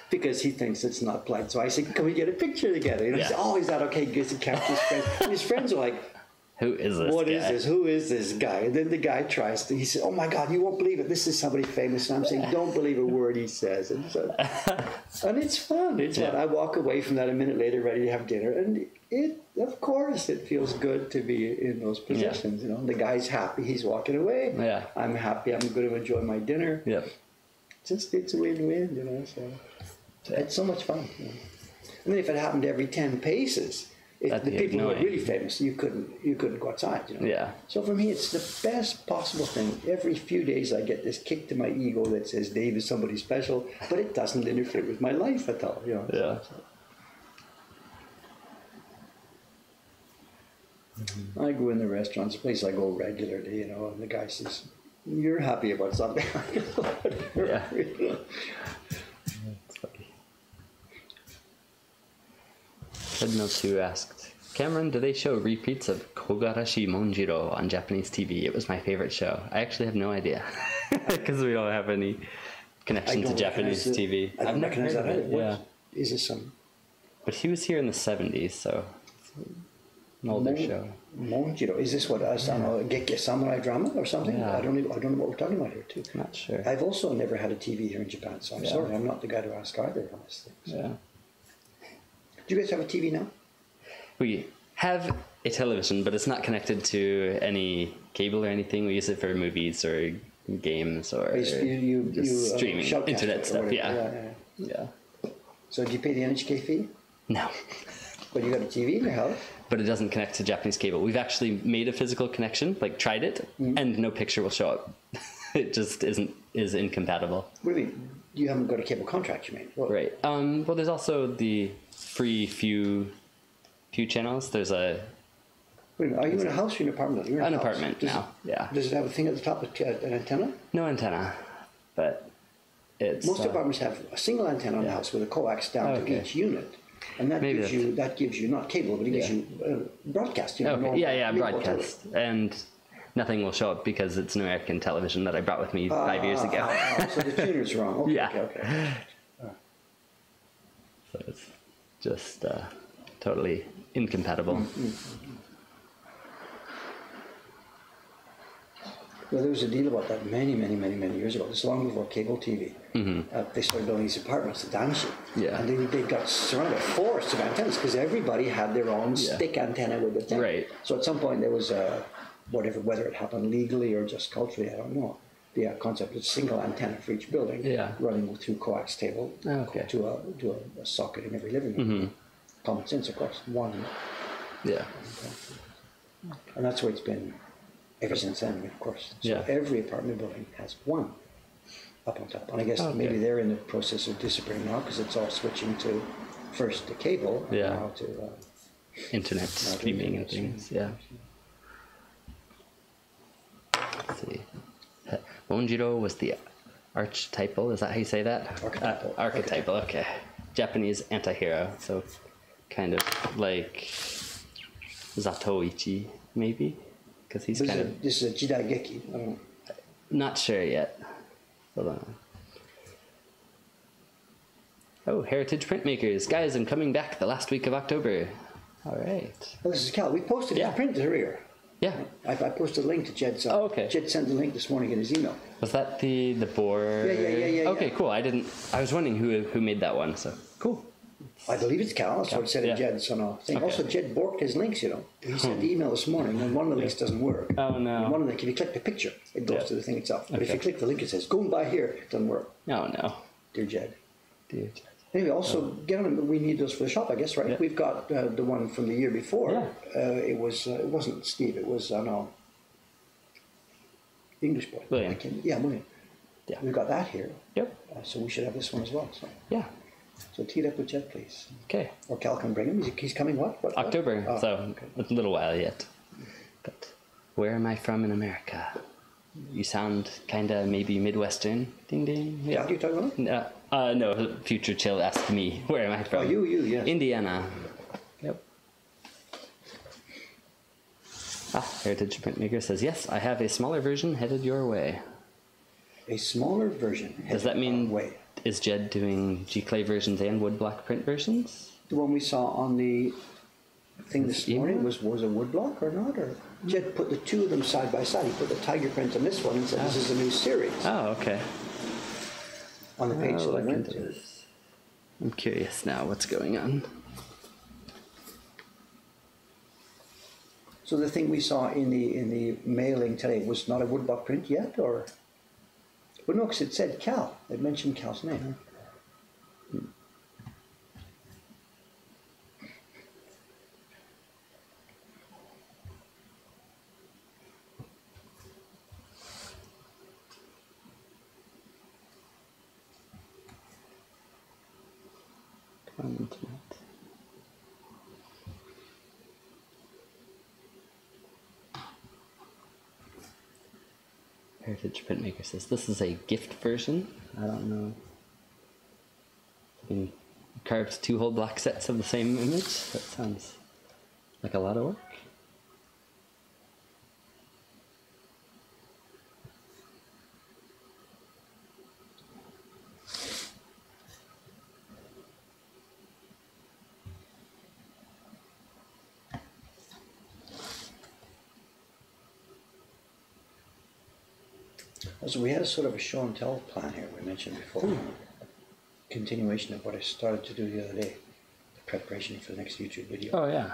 Because he thinks it's not polite. So I said, can we get a picture together? He said, oh, is that okay? He goes to capture his friends. And his friends are like, who is this What guy? is this? Who is this guy? And then the guy tries to, he said, oh my God, you won't believe it. This is somebody famous. And I'm saying, don't believe a word he says. And it's fun. It's fun. I walk away from that a minute later, ready to have dinner. And of course, it feels good to be in those positions. The guy's happy. He's walking away. I'm happy. I'm going to enjoy my dinner. It's a win-win, so it's so much fun. And then if it happened every 10 paces, the people who are really famous, you couldn't go outside. So for me, it's the best possible thing. Every few days, I get this kick to my ego that says Dave is somebody special, but it doesn't interfere with my life at all. I go in the restaurants, a place I go regularly, and the guy says, you're happy about something. That's funny. Treadmill2 asked, Cameron, do they show repeats of Kogarashi Monjiro on Japanese TV? It was my favorite show. I actually have no idea because we don't have any connection to Japanese TV. I've never heard of it. Yeah. Is this some? But he was here in the 70s, so an older show. Monjiro. Is this what I don't know, Gekkei samurai drama or something? Yeah. I don't know what we're talking about here too. Not sure. I've also never had a TV here in Japan, so I'm sorry, I'm not the guy to ask either on this thing. So. Do you guys have a TV now? We have a television, but it's not connected to any cable or anything. We use it for movies or games or just streaming, internet stuff. Yeah. So do you pay the NHK fee? No. But you got a TV in your house? But it doesn't connect to Japanese cable. We've actually made a physical connection, tried it, and no picture will show up. It just is incompatible. What do you mean? You haven't got a cable contract, you mean? Well, right. Well, there's also the free few channels. There's a... Wait a minute, are you in a house or an apartment? You're in an apartment now, Does it have a thing at the top, an antenna? No antenna, but it's... Most apartments have a single antenna in the house with a coax down to each unit. And that gives you not cable, but it gives you broadcast. Broadcast. And nothing will show up because it's an American television that I brought with me 5 years ago. So the tuner's wrong. Okay, okay. So it's just totally incompatible. Well, there was a deal about that many years ago. This is long before cable TV. They started building these apartments at Danshi. And they got surrounded by forests of antennas because everybody had their own stick antenna with the thing. Right. So at some point there was whether it happened legally or just culturally, I don't know. The concept is single antenna for each building, running through coax cable to a socket in every living room. Common sense, of course. One. Yeah. And that's where it's been ever since then, of course. So every apartment building has one up on top. And I guess maybe they're in the process of disappearing now because it's all switching to first to cable and now to internet streaming and things. Yeah. Let's see. Monjiro was the archetypal, is that how you say that? Archetypal, okay. Japanese anti-hero, so kind of like Zatoichi, maybe? Because he's This is a Jidai Geki. I don't know. Not sure yet. Hold on. Oh, Heritage Printmakers. Guys, I'm coming back the last week of October. All right. Well, this is Cal. We posted his print earlier. Yeah. I posted a link to Jed's. okay. Jed sent the link this morning in his email. Was that the board? Yeah. Okay, cool. I was wondering who made that one, so cool. I believe it's Cal. That's what it said in Jed's thing. Okay. Also, Jed borked his links, He sent the email this morning, and one of the links doesn't work. Oh, no. And one of them, if you click the picture, it goes to the thing itself. But if you click the link, it says, go and buy here. It doesn't work. Oh, no. Dear Jed. Anyway, also, get on. We need those for the shop, I guess, right? Yeah. We've got the one from the year before. Yeah. It wasn't Steve. It was, English boy. William. William. Yeah. We've got that here. Yep. So we should have this one as well. So. Yeah. So tee it up with Jed, please. Okay. Or Cal can bring him. He's coming what? October, oh, so okay. a little while yet. But where am I from in America? You sound kind of maybe Midwestern. Ding ding. Yeah. What are you talking about? No, Future Chill asked me, where am I from? Oh, you, yes. Indiana. Yep. Heritage Printmaker says, yes, I have a smaller version headed your way. A smaller version. Does that mean, is Jed doing Giclée versions and woodblock print versions? The one we saw on the thing this morning was a woodblock or not? Or Jed put the two of them side by side. He put the tiger print on this one and said, this is a new series. Oh, okay. On the page that I went to. This. I'm curious now what's going on. So the thing we saw in the mailing today was not a woodblock print yet, or? Well, no, because it said Cal. It mentioned Cal's name. Heritage Printmaker says, this is a gift version. I don't know. You carved 2 whole block sets of the same image. That sounds like a lot of work. So we had a sort of a show and tell plan here we mentioned before. Continuation of what I started to do the other day. The preparation for the next YouTube video. Oh yeah.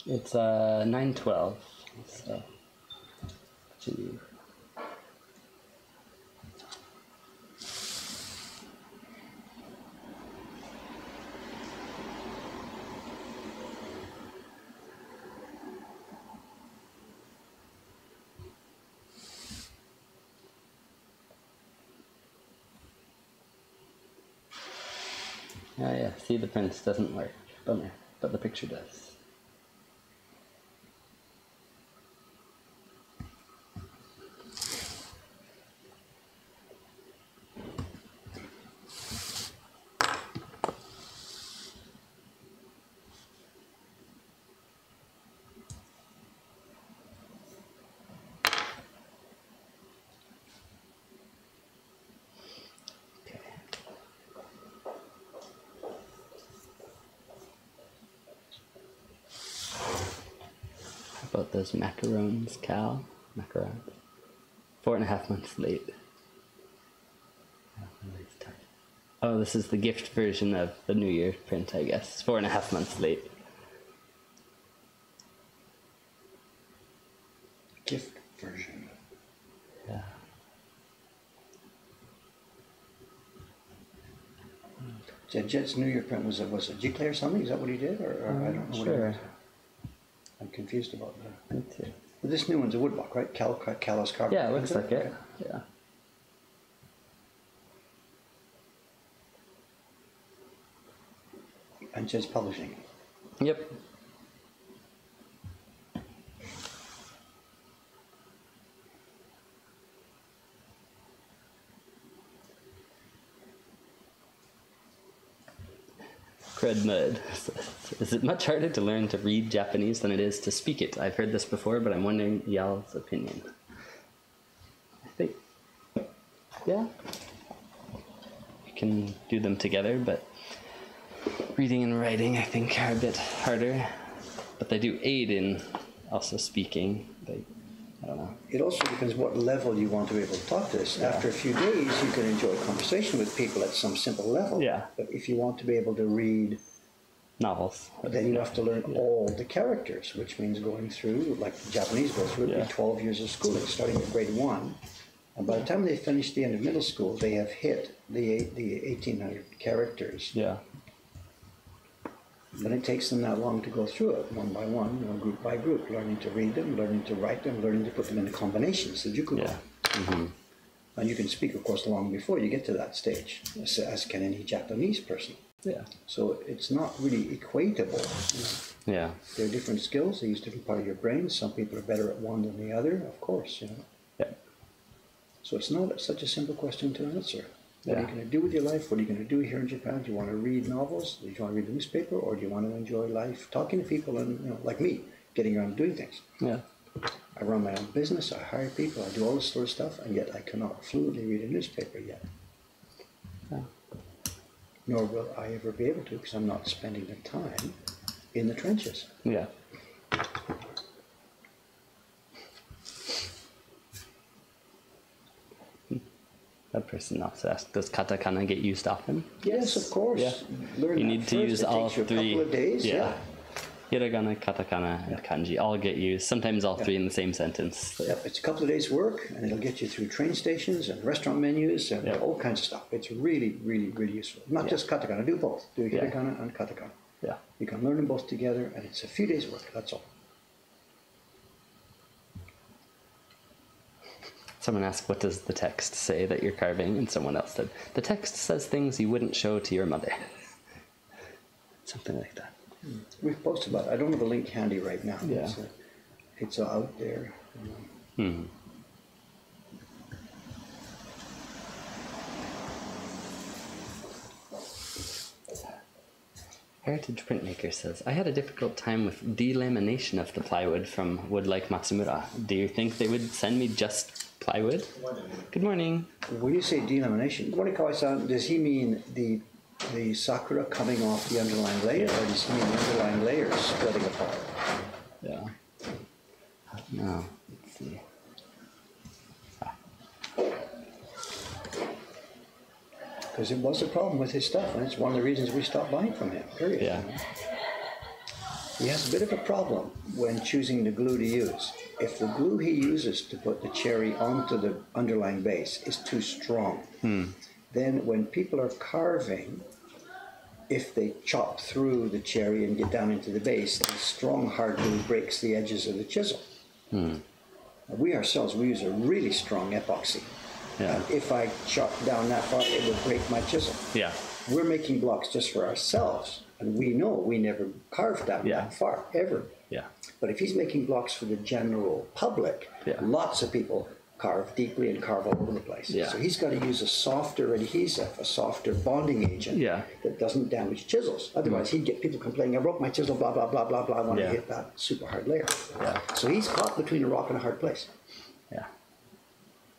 It's 9:12. So yeah, see, the print doesn't work. Bummer. But the picture does. About those macarons, Cal? Macarons. 4.5 months late. Oh, this is the gift version of the New Year print, I guess. 4.5 months late. Gift version. Yeah. Jed's New Year print was it Giclée or something? Is that what he did? Or I don't know what it was. I'm confused about that. Me too. But this new one's a woodblock, right? Callus carved. Yeah, it looks like it. Yeah. And Jed's publishing. Yep. Cred Mud. Is it much harder to learn to read Japanese than it is to speak it? I've heard this before, but I'm wondering y'all's opinion. I think, yeah, you can do them together, but reading and writing, I think, are a bit harder. But they do aid in also speaking. I don't know. It also depends what level you want to be able to talk to this. Yeah. After a few days, you can enjoy a conversation with people at some simple level. Yeah. But if you want to be able to read novels, then you have to learn all the characters, which means going through, like the Japanese go through, 12 years of schooling, starting at grade 1. And by the time they finish the end of middle school, they have hit the 1,800 characters. Yeah. But it takes them that long to go through it, one by one, group by group, learning to read them, learning to write them, learning to put them into combinations, the Jukugo. Yeah. Mm-hmm. And you can speak, of course, long before you get to that stage, as can any Japanese person. Yeah. So it's not really equatable. Yeah. There are different skills. They use different part of your brain. Some people are better at one than the other, of course. Yeah. So it's not such a simple question to answer. What are you going to do with your life? What are you going to do here in Japan? Do you want to read novels? Do you want to read the newspaper? Or do you want to enjoy life talking to people and, like me, getting around and doing things? Yeah. I run my own business. I hire people. I do all this sort of stuff. And yet I cannot fluently read a newspaper yet. Yeah. Nor will I ever be able to, because I'm not spending the time in the trenches. Yeah. That person also asked, does katakana get used often? Yes, of course. Yeah. You need to use all three. A couple of days, yeah. Hiragana, katakana, and kanji all get used. Sometimes all three in the same sentence. Yep, it's a couple of days' work, and it'll get you through train stations and restaurant menus and all kinds of stuff. It's really, really, really useful. Not just katakana, do both. Do hiragana and katakana. Yeah. You can learn them both together, and it's a few days' work, that's all. Someone asked, what does the text say that you're carving? And someone else said, the text says things you wouldn't show to your mother. Something like that. We've posted about it. I don't have a link handy right now. Yeah. It's out there. Heritage Printmaker says, I had a difficult time with delamination of the plywood from wood like Matsumura. Do you think they would send me just plywood? Good morning. When you say delamination, Morikawa-san, does he mean the sakura coming off the underlying layer, or does he mean the underlying layers splitting apart? Yeah. No. Let's see. Because it was a problem with his stuff, and it's one of the reasons we stopped buying from him, period. Yeah. He has a bit of a problem when choosing the glue to use. If the glue he uses to put the cherry onto the underlying base is too strong, then when people are carving, if they chop through the cherry and get down into the base, the strong hard glue breaks the edges of the chisel. We ourselves, we use a really strong epoxy. Yeah. And if I chop down that far, it would break my chisel. Yeah. We're making blocks just for ourselves, and we know we never carved down that far, ever. Yeah. But if he's making blocks for the general public, lots of people carve deeply and carve all over the place. Yeah. So he's got to use a softer adhesive, a softer bonding agent that doesn't damage chisels. Otherwise, he'd get people complaining, I broke my chisel, blah, blah, blah, blah, blah, I want to hit that super hard layer. Yeah. So he's caught between a rock and a hard place. Yeah.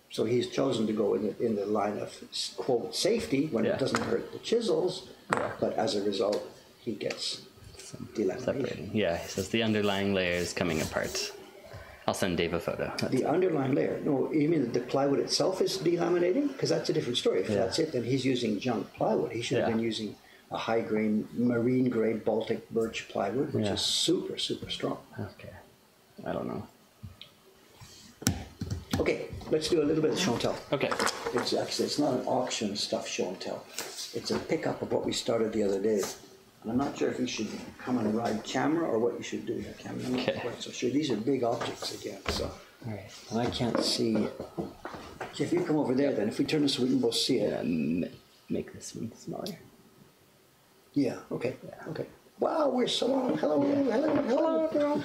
So he's chosen to go in the line of, quote, safety when it doesn't hurt the chisels, but as a result, he gets delamination. Yeah, he says the underlying layer is coming apart. I'll send Dave a photo. The underlying layer. No, you mean that the plywood itself is delaminating? Because that's a different story. If that's it, then he's using junk plywood. He should have been using a high-grain, marine-grade Baltic birch plywood, which is super, super strong. Okay. I don't know. Okay, let's do a little bit of show and tell. Okay. It's actually, it's not an auction stuff show and tell. It's a pickup of what we started the other day. And I'm not sure if you should come and ride camera or what you should do here, camera. I'm not quite so sure. These are big objects again, so. All right. And I can't see. If you come over there, then if we turn this so we can both see it. Make this one smaller. Yeah, okay. Yeah. Okay. Wow, we're so on. Hello, hello, everyone.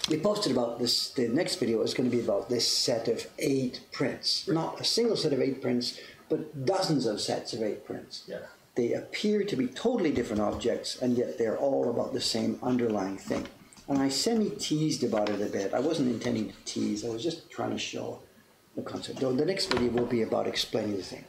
We posted about this, the next video is going to be about this set of 8 prints. Not a single set of 8 prints, but dozens of sets of 8 prints. Yeah. They appear to be totally different objects, and yet they're all about the same underlying thing. And I semi-teased about it a bit. I wasn't intending to tease, I was just trying to show the concept. The next video will be about explaining the thing.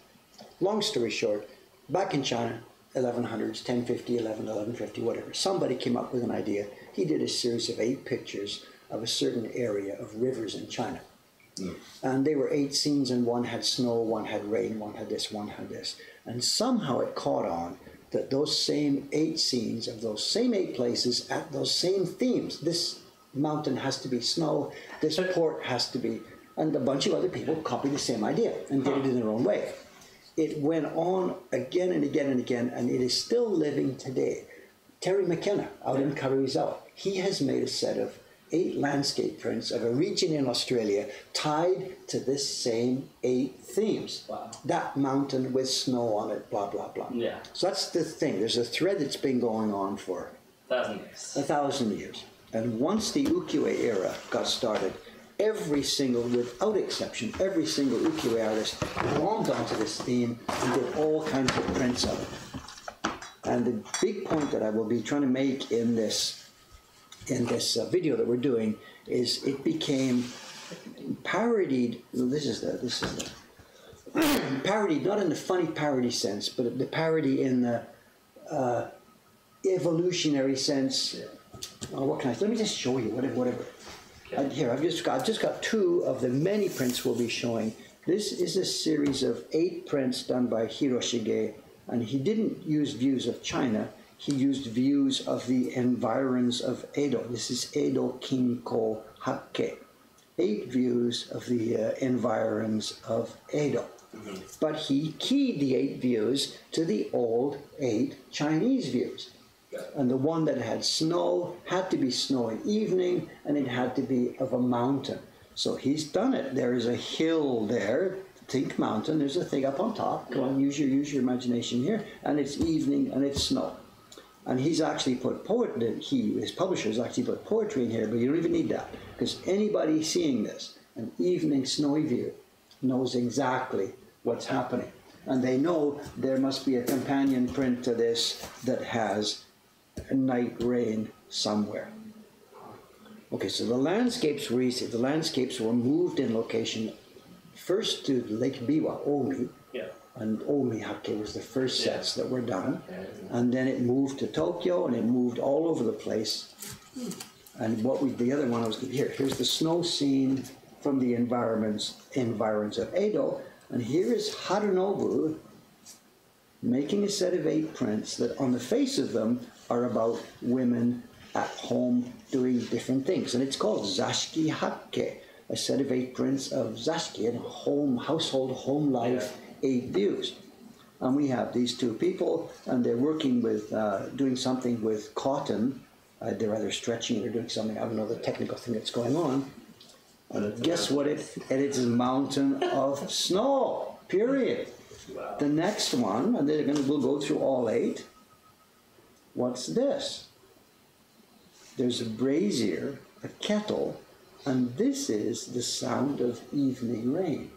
Long story short, back in China, 1100s, 1050, 1150, whatever, somebody came up with an idea. He did a series of 8 pictures of a certain area of rivers in China. And they were 8 scenes, and one had snow, one had rain, one had this, one had this. And somehow it caught on that those same 8 scenes of those same 8 places at those same themes. This mountain has to be snow, this port has to be, and a bunch of other people copied the same idea and did it in their own way. It went on again and again and again, and it is still living today. Terry McKenna out in Karuizawa, he has made a set of 8 landscape prints of a region in Australia tied to this same 8 themes. Wow. That mountain with snow on it, blah, blah, blah. Yeah. So that's the thing. There's a thread that's been going on for 1,000 years. 1,000 years. And once the ukiyo era got started, every single, without exception, every single ukiyo artist glommed onto this theme and did all kinds of prints of it. And the big point that I will be trying to make in this video that we're doing is it became parodied. This is the parodied, not in the funny parody sense, but the parody in the evolutionary sense. Oh, what can I? Let me just show you whatever. Okay. Here, I've just got 2 of the many prints we'll be showing. This is a series of 8 prints done by Hiroshige, and he didn't use views of China. He used views of the environs of Edo. This is Edo Kinko Hakke. 8 views of the environs of Edo. Mm-hmm. But he keyed the 8 views to the old 8 Chinese views. And the one that had snow had to be snow in evening, and it had to be of a mountain. So he's done it. There is a hill there, think mountain, there's a thing up on top. Go on, use your imagination here. And it's evening and it's snow. And he's actually put his publishers actually put poetry in here, but you don't even need that, because anybody seeing this, an evening snowy view, knows exactly what's happening. And they know there must be a companion print to this that has a night rain somewhere. Okay, so the landscapes were easy. The landscapes were moved in location first to Lake Biwa, Omi. Yeah. And Omi Hakke was the first sets that were done. And then it moved to Tokyo, and it moved all over the place. And the other one was here's the snow scene from the environs of Edo. And here is Harunobu making a set of 8 prints that on the face of them are about women at home doing different things. And it's called Zashiki Hakke, a set of 8 prints of Zashiki and household home life, 8 views. And we have these 2 people, and they're working with, doing something with cotton. They're either stretching or doing something, I don't know the technical thing that's going on. And guess what it's a mountain of snow, period. Wow. The next one, and we'll go through all 8. What's this? There's a brazier, a kettle, and this is the sound of evening rain.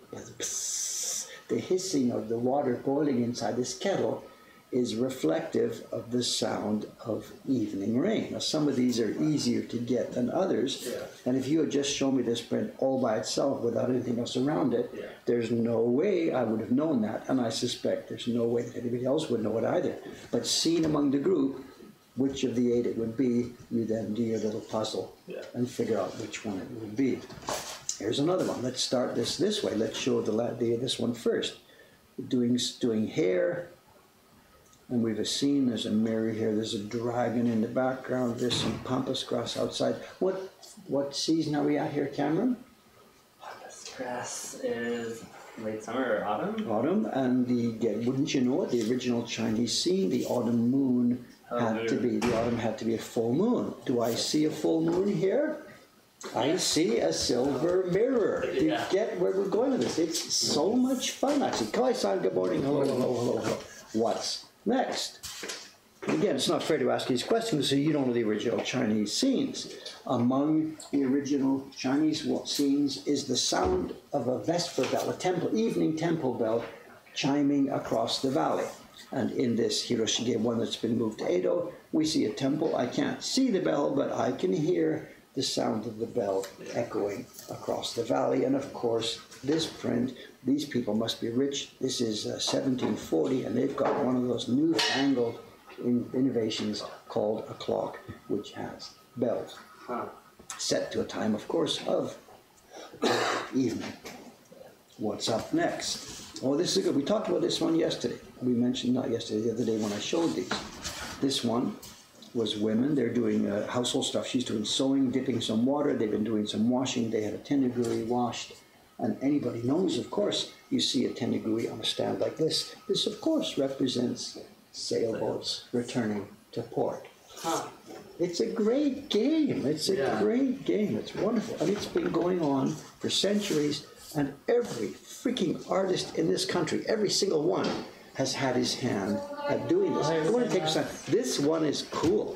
The hissing of the water boiling inside this kettle is reflective of the sound of evening rain. Now, some of these are easier to get than others, and if you had just shown me this print all by itself without anything else around it, there's no way I would have known that, and I suspect there's no way that anybody else would know it either. But seen among the group, which of the 8 it would be, you then do your little puzzle and figure out which one it would be. Here's another one. Let's start this way. Let's show this one first. Doing hair. And we've a scene, there's a mirror here, there's a dragon in the background, there's some pampas grass outside. What season are we at here, Cameron? Pampas grass is late summer or autumn? Autumn, and wouldn't you know it, the original Chinese scene, the autumn moon had to be a full moon. Do I see a full moon here? I see a silver mirror. You get where we're going with this. It's so much fun, actually. Kawai-san, good morning. Hello, hello, hello, hello. What's next? Again, it's not fair to ask these questions so you don't know the original Chinese scenes. Among the original Chinese scenes is the sound of a Vesper bell, evening temple bell, chiming across the valley. And in this Hiroshige one that's been moved to Edo, we see a temple. I can't see the bell, but I can hear the sound of the bell echoing across the valley. And of course, this print, these people must be rich. This is 1740, and they've got one of those newfangled innovations called a clock, which has bells set to a time, of course, of evening. What's up next? Oh, this is good. We talked about this one yesterday. We mentioned, not yesterday, the other day when I showed these. This one was women. They're doing household stuff. She's doing sewing, dipping some water. They've been doing some washing. They had a tenuguri washed. And anybody knows, of course, you see a tenuguri on a stand like this. This, of course, represents sailboats returning to port. It's a great game. It's a great game. It's wonderful. And it's been going on for centuries. And every freaking artist in this country, every single one, has had his hand at doing this. I want to take some. This one is cool.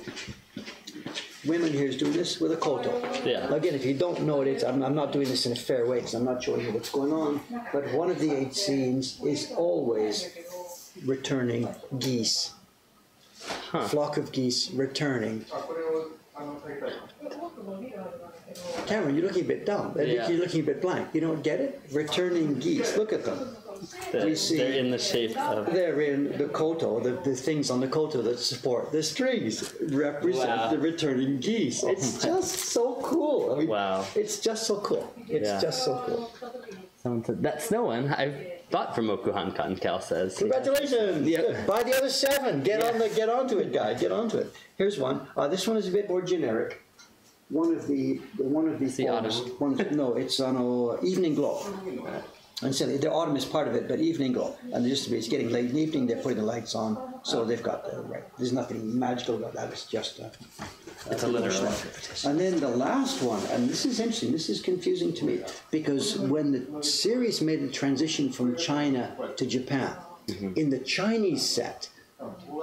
Women here is doing this with a koto. Yeah. Again, if you don't know it, I'm not doing this in a fair way because I'm not showing you what's going on. But one of the 8 scenes is always returning geese. Flock of geese returning. Cameron, you're looking a bit dumb. You're looking a bit blank. You don't get it? Returning geese. Look at them. We see they're in the shape of... They're in the koto, the things on the koto that support the strings represent the returning geese. It's just so cool. I mean, it's just so cool. It's just so cool. That's no one I've bought from Okuhankan, Cal says. Congratulations! Yeah. Buy the other 7. Get onto it, guy. Get onto it. Here's one. This one is a bit more generic. One of the no, it's on Evening Glow. And so the autumn is part of it, but evening glow. And it's getting late in the evening, they're putting the lights on, so they've got there's nothing magical about that, it's just it's a literal. And then the last one, and this is interesting, this is confusing to me, because when the series made the transition from China to Japan, in the Chinese set,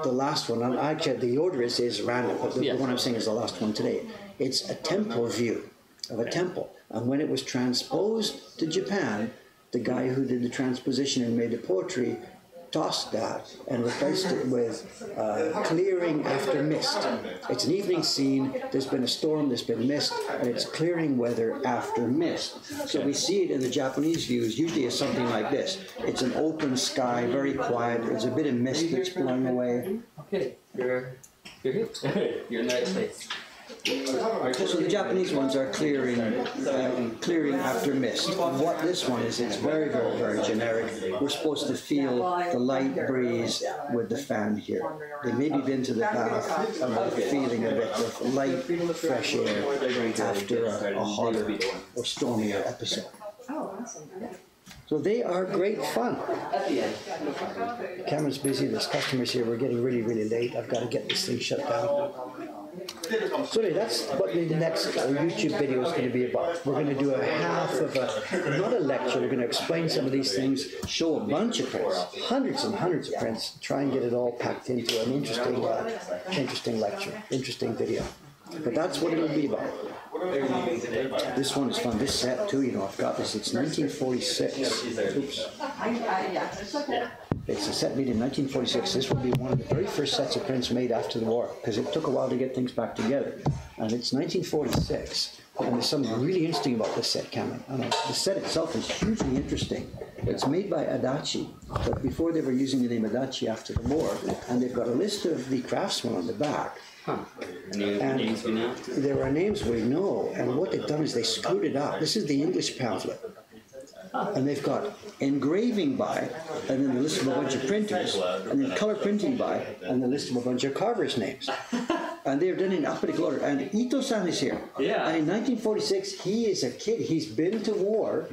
the last one, and actually the order is random, but the one I'm saying is the last one today, it's a temple view of a temple. And when it was transposed to Japan, the guy who did the transposition and made the poetry tossed that and replaced it with clearing after mist. It's an evening scene, there's been a storm, there's been mist, and it's clearing weather after mist. So we see it in the Japanese views, usually as something like this. It's an open sky, very quiet, there's a bit of mist that's blowing away. Okay, you're here. You're in the right place. So the Japanese ones are clearing after mist. What this one is, it's very, very, very generic. We're supposed to feel the light breeze with the fan here. They maybe been to the bath and have the feeling of it, the light, fresh air after a hotter or stormier episode. So they are great fun. Cameron's busy, there's customers here, we're getting really, really late. I've got to get this thing shut down. So anyway, that's what the next YouTube video is going to be about. We're going to do a half of not a lecture, we're going to explain some of these things, show a bunch of prints, hundreds and hundreds of prints, try and get it all packed into an interesting lecture, interesting video. But that's what it'll be about. This one is fun. This set too, I've got this. It's 1946. Oops. It's a set made in 1946. This will be one of the very first sets of prints made after the war, because it took a while to get things back together. And it's 1946. And there's something really interesting about this set, Cameron. The set itself is hugely interesting. It's made by Adachi, but before they were using the name Adachi after the war, and they've got a list of the craftsmen on the back. Any names we know? There are names we know, and what they've done is they screwed it up. This is the English pamphlet. And they've got engraving by, and then the list of a bunch of printers, and then color printing by, and the list of a bunch of carvers' names. And they've done it in alphabetical order. And Ito-san is here. Yeah. And in 1946, he is a kid. He's been to war.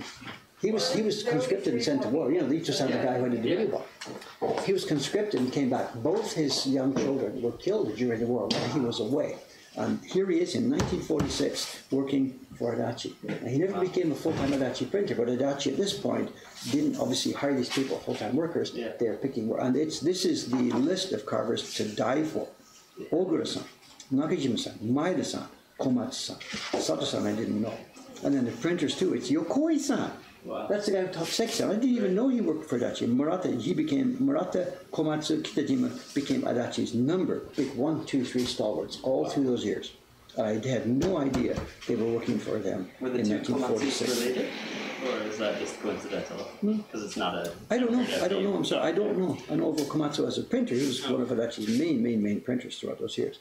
He was conscripted and sent to war. Ito-san, the guy who had the video bar. He was conscripted and came back. Both his young children were killed during the war while he was away. And here he is in 1946 working for Adachi. And he never became a full-time Adachi printer, but Adachi at this point didn't obviously hire these people, full-time workers. They're picking work. And this is the list of carvers to die for. Ogura-san, Nakajima-san, Maeda-san, Komatsu-san, Sato-san I didn't know. And then the printers too, it's Yokoi-san. Wow. That's the guy who taught section. I didn't even know he worked for Adachi. Murata, Komatsu, Kitajima became Adachi's big 1, 2, 3 stalwarts all through those years. I had no idea they were working for them in 1946. Related? Or is that just coincidental? Because it's not a... I don't know. I'm sorry. I don't know. I know Komatsu as a printer. He was one of Adachi's main printers throughout those years.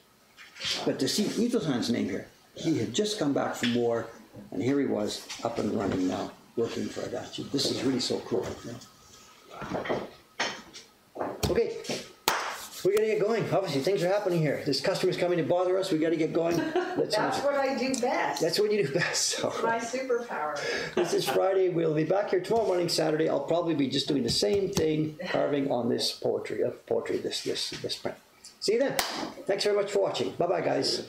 But to see Ito-san's name here, he had just come back from war, and here he was up and running now, working for Adachi. This is really so cool. Okay, we got to get going. Obviously, things are happening here. This customer's coming to bother us. We got to get going. That's what I do best. That's what you do best. So. My superpower. This is Friday. We'll be back here tomorrow morning, Saturday. I'll probably be just doing the same thing, carving on this poetry, this print. See you then. Thanks very much for watching. Bye-bye, guys.